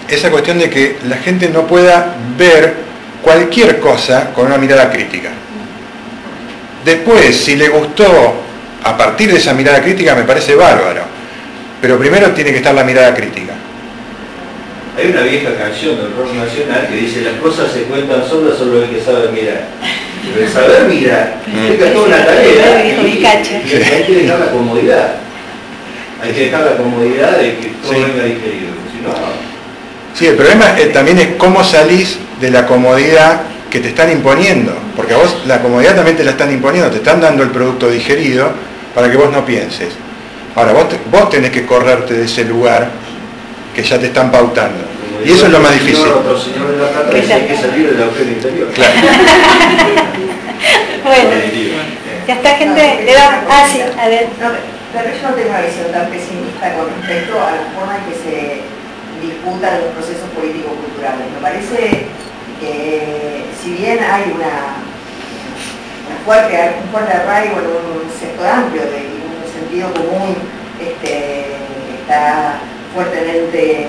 esa cuestión de que la gente no pueda ver cualquier cosa con una mirada crítica. Después, si le gustó a partir de esa mirada crítica, me parece bárbaro, pero primero tiene que estar la mirada crítica. Hay una vieja canción del rock nacional que dice: las cosas se cuentan solas, solo hay que saber mirar. Pero el saber mirar implica toda una tarea y hay que dejar la comodidad. Hay que dejar la comodidad de que todo venga digerido. Si no, sí, el problema también es cómo salís de la comodidad que te están imponiendo. Porque a vos la comodidad también te la están imponiendo, te están dando el producto digerido para que vos no pienses. Ahora, vos tenés que correrte de ese lugar que ya te están pautando. Y eso es lo más difícil. Otro señor de la plata dice: hay que salir del agujero interior. Claro. Bueno, ya está, gente. Le da... Ah, sí, a ver. Pero yo no tengo una visión tan pesimista con respecto a la forma en que se disputan los procesos políticos culturales. Me parece si bien hay un fuerte arraigo en un sector amplio de un sentido común, está fuertemente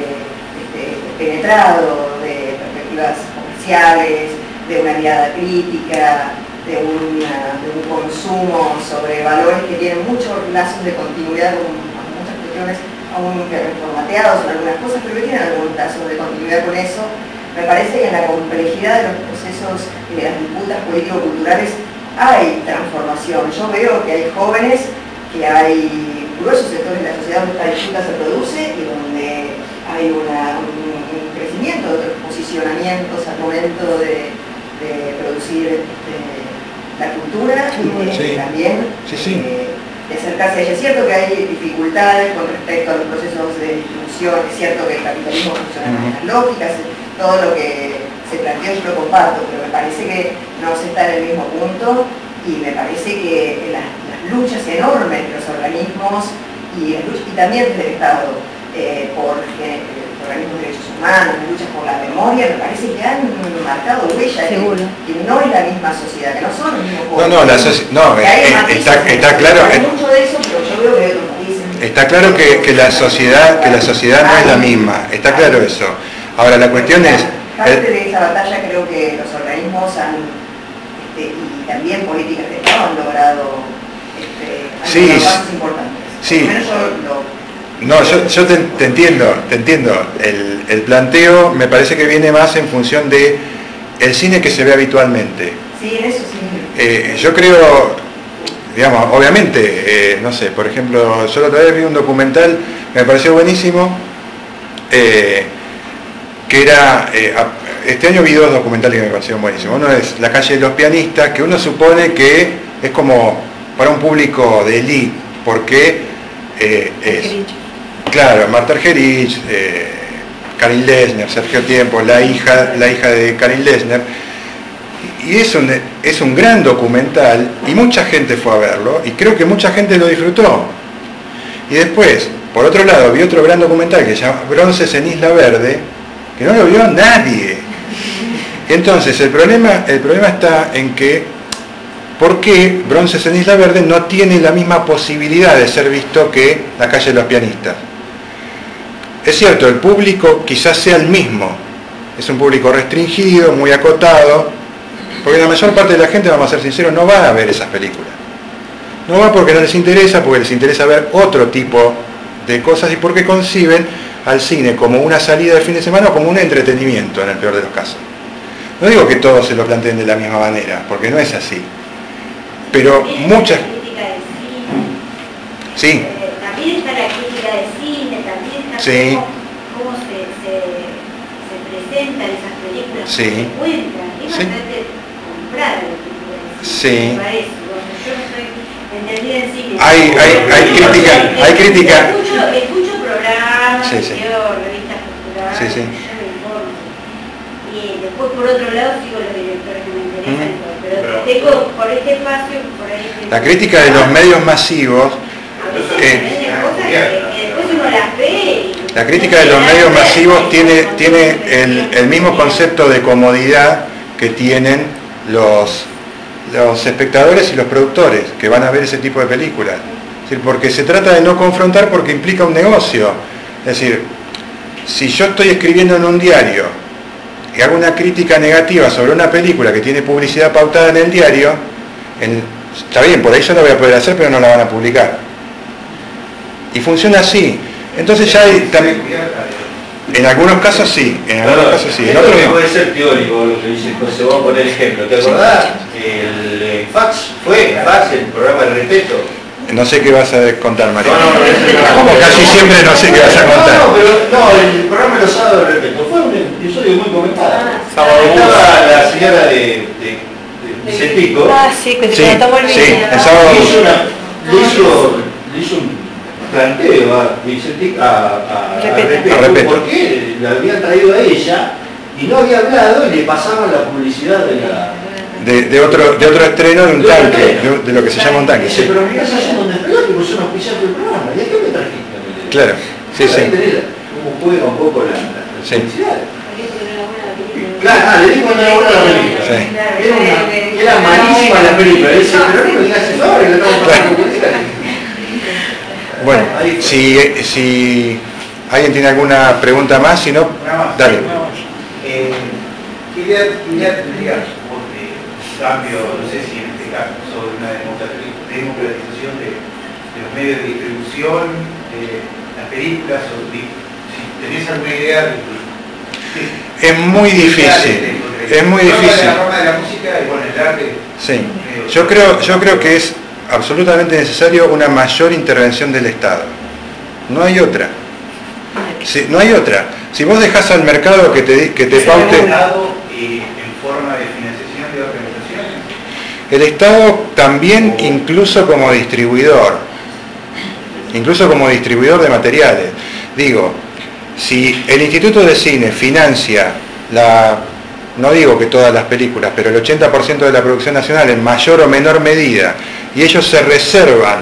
penetrado de perspectivas comerciales, de una mirada crítica, de un consumo sobre valores que tienen muchos lazos de continuidad con muchas cuestiones aún reformateados en algunas cosas, pero que tienen algún lazo de continuidad con eso. Me parece que en la complejidad de los procesos y de las disputas político-culturales hay transformación. Yo veo que hay jóvenes, que hay gruesos sectores de la sociedad donde esta disputa se produce y donde hay un crecimiento de otros posicionamientos al momento de producir la cultura y también de acercarse a ella. Es cierto que hay dificultades con respecto a los procesos de distribución, es cierto que el capitalismo funciona en las lógicas, todo lo que se planteó yo lo comparto, pero me parece que no se está en el mismo punto y me parece que las luchas enormes de los organismos y también del Estado por organismos de derechos humanos, luchas por la memoria, me parece que han marcado huella, que no es la misma sociedad, que no son los mismos jóvenes. Está claro. Hay mucho de eso, pero yo veo que hay otros países. Está claro que la sociedad no es la misma, está claro eso. Ahora la cuestión es... Parte de esa batalla creo que los organismos y también políticas de Estado han logrado pasos importantes. Sí. Menos yo te entiendo. El planteo me parece que viene más en función de el cine que se ve habitualmente. Sí, en eso sí. Yo creo, digamos, obviamente, no sé, por ejemplo, yo la otra vez vi un documental que me pareció buenísimo, que era, este año vi dos documentales que me parecieron buenísimos. Uno es La calle de los pianistas, que uno supone que es como para un público de élite, porque es, claro, Marta Argerich, Karin Lessner, Sergio Tiempo, la hija de Karin Lessner, y es un gran documental, y mucha gente fue a verlo, y creo que mucha gente lo disfrutó. Y después, por otro lado, vi otro gran documental que se llama Bronces en Isla Verde, que no lo vio nadie. Entonces el problema está en que ¿por qué Bronces en Isla Verde no tiene la misma posibilidad de ser visto que La calle de los pianistas? Es cierto, el público quizás sea el mismo, es un público restringido, muy acotado, porque la mayor parte de la gente, vamos a ser sinceros, no va a ver esas películas. No va porque no les interesa, porque les interesa ver otro tipo de cosas y porque conciben al cine como una salida de fin de semana o como un entretenimiento, en el peor de los casos. No digo que todos se lo planteen de la misma manera, porque no es así. Pero muchas... Sí. También está la crítica de cine, también está cómo se presentan esas películas, sí. Se encuentran, es bastante comprada la película de cine, sí. Me parece. Yo no soy entendida en cine. Hay crítica. Escucho programas, sí. leo revistas culturales, sí. yo me informo. Y después por otro lado sigo los directores que me interesan, pero tengo por este espacio, por ahí... La crítica de los medios masivos... La crítica de los medios masivos tiene el mismo concepto de comodidad que tienen los espectadores y los productores que van a ver ese tipo de películas. Es decir, porque se trata de no confrontar porque implica un negocio. Es decir, si yo estoy escribiendo en un diario y hago una crítica negativa sobre una película que tiene publicidad pautada en el diario, está bien, por ahí yo la voy a poder hacer, pero no la van a publicar. Y funciona así. Entonces ya hay también... En algunos casos sí, en otros no. Puede ser teórico lo que dice José, vamos a poner ejemplo. ¿Te acordás? El fax, el programa de respeto. No sé qué vas a contar, María. Como casi siempre no sé qué vas a contar. El programa de los sábados de respeto fue un episodio muy comentado. Estaba la señora de Vicentico. Sí, que se tomó el video. El sábado. Le hizo un planteo a Vicentico, a Repeto, porque la habían traído a ella y no había hablado y le pasaban la publicidad de otro estreno de un tanque, de lo que se llama un tanque. Dice, pero mirá allá donde estoy, que pusieron auspiciar del programa, ¿y a qué me trajiste? Claro, sí. Cómo juega un poco la publicidad. Claro, le digo cuando era buena la película. Sí. Era malísima la película. Dice, pero no me digas eso ahora, que lo estamos pasando publicidad. Bueno, si alguien tiene alguna pregunta más, si no, dale. ¿Qué idea tendrías vos de cambio, no sé si en este caso, sobre una democratización de los medios de distribución, de las películas, o si tenés alguna idea de es muy difícil, es muy difícil. La forma de la música y bueno, el arte. Sí, yo creo que es absolutamente necesario una mayor intervención del Estado. No hay otra. Sí, no hay otra. Si vos dejás al mercado que te paute... ¿El Estado en forma de financiación de organizaciones? El Estado también incluso como distribuidor de materiales. Digo, si el Instituto de Cine financia no digo que todas las películas, pero el 80% de la producción nacional en mayor o menor medida, y ellos se reservan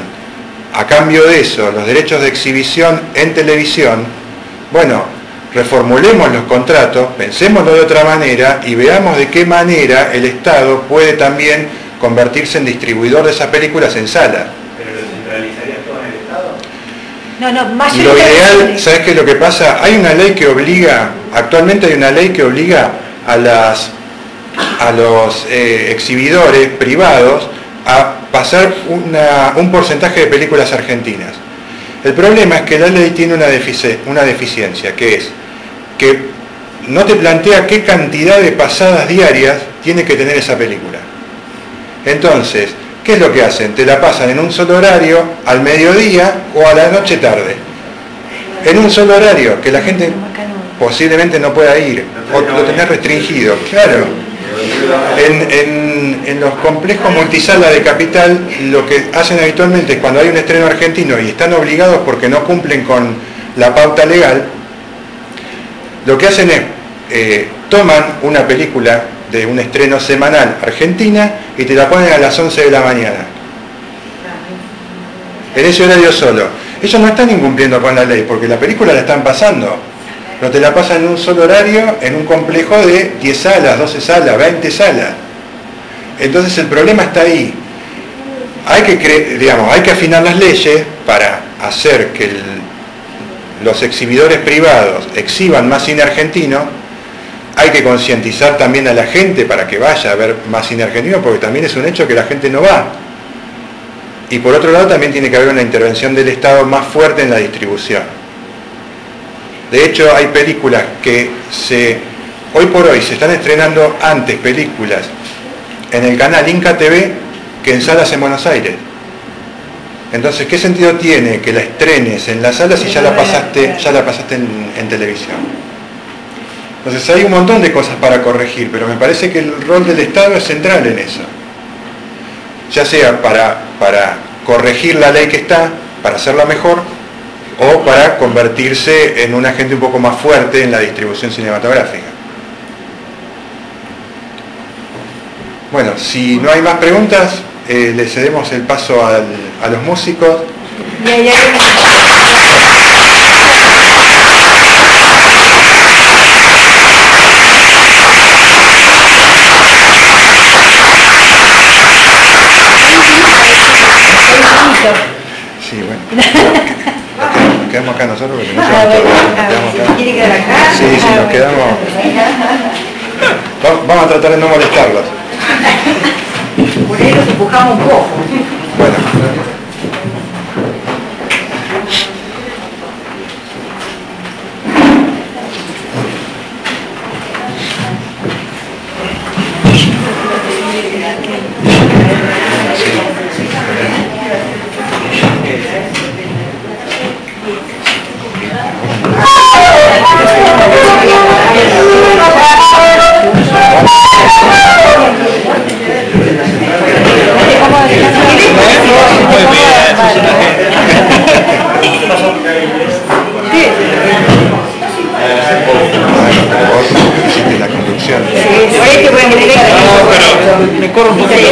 a cambio de eso los derechos de exhibición en televisión, bueno, reformulemos los contratos, pensémoslo de otra manera y veamos de qué manera el Estado puede también convertirse en distribuidor de esas películas en sala. ¿Pero lo centralizarías todo en el Estado? No, más Lo ideal, ¿sabes qué es lo que pasa? Hay una ley que obliga, actualmente hay una ley que obliga a los exhibidores privados a pasar un porcentaje de películas argentinas. El problema es que la ley tiene una deficiencia, que es que no te plantea qué cantidad de pasadas diarias tiene que tener esa película. Entonces, ¿qué es lo que hacen? Te la pasan en un solo horario, al mediodía o a la noche tarde. En un solo horario, que la gente posiblemente no pueda ir, o lo tenés restringido. Claro. En los complejos multisala de Capital, lo que hacen habitualmente es cuando hay un estreno argentino y están obligados porque no cumplen con la pauta legal, lo que hacen es toman una película de un estreno semanal argentina y te la ponen a las 11 de la mañana. En ese horario solo. Ellos no están incumpliendo con la ley porque la película la están pasando. No te la pasan en un solo horario, en un complejo de 10 salas, 12 salas, 20 salas. Entonces el problema está ahí. Hay que afinar las leyes para hacer que los exhibidores privados exhiban más cine argentino. Hay que concientizar también a la gente para que vaya a ver más cine argentino, porque también es un hecho que la gente no va. Y por otro lado también tiene que haber una intervención del Estado más fuerte en la distribución. De hecho, hay películas que hoy por hoy se están estrenando antes películas en el canal Inca TV que en salas en Buenos Aires. Entonces, ¿qué sentido tiene que la estrenes en las salas si ya la pasaste en televisión? Entonces, hay un montón de cosas para corregir, pero me parece que el rol del Estado es central en eso. Ya sea para corregir la ley que está, para hacerla mejor, o para convertirse en un agente un poco más fuerte en la distribución cinematográfica. Bueno, si no hay más preguntas, le cedemos el paso a los músicos. Sí, bueno. Nos quedamos acá nosotros porque no ¿Se quiere quedar acá? Sí, nos quedamos. Vamos a tratar de no molestarlos. Por ahí los empujamos un poco. Bueno. Me corro un poquito.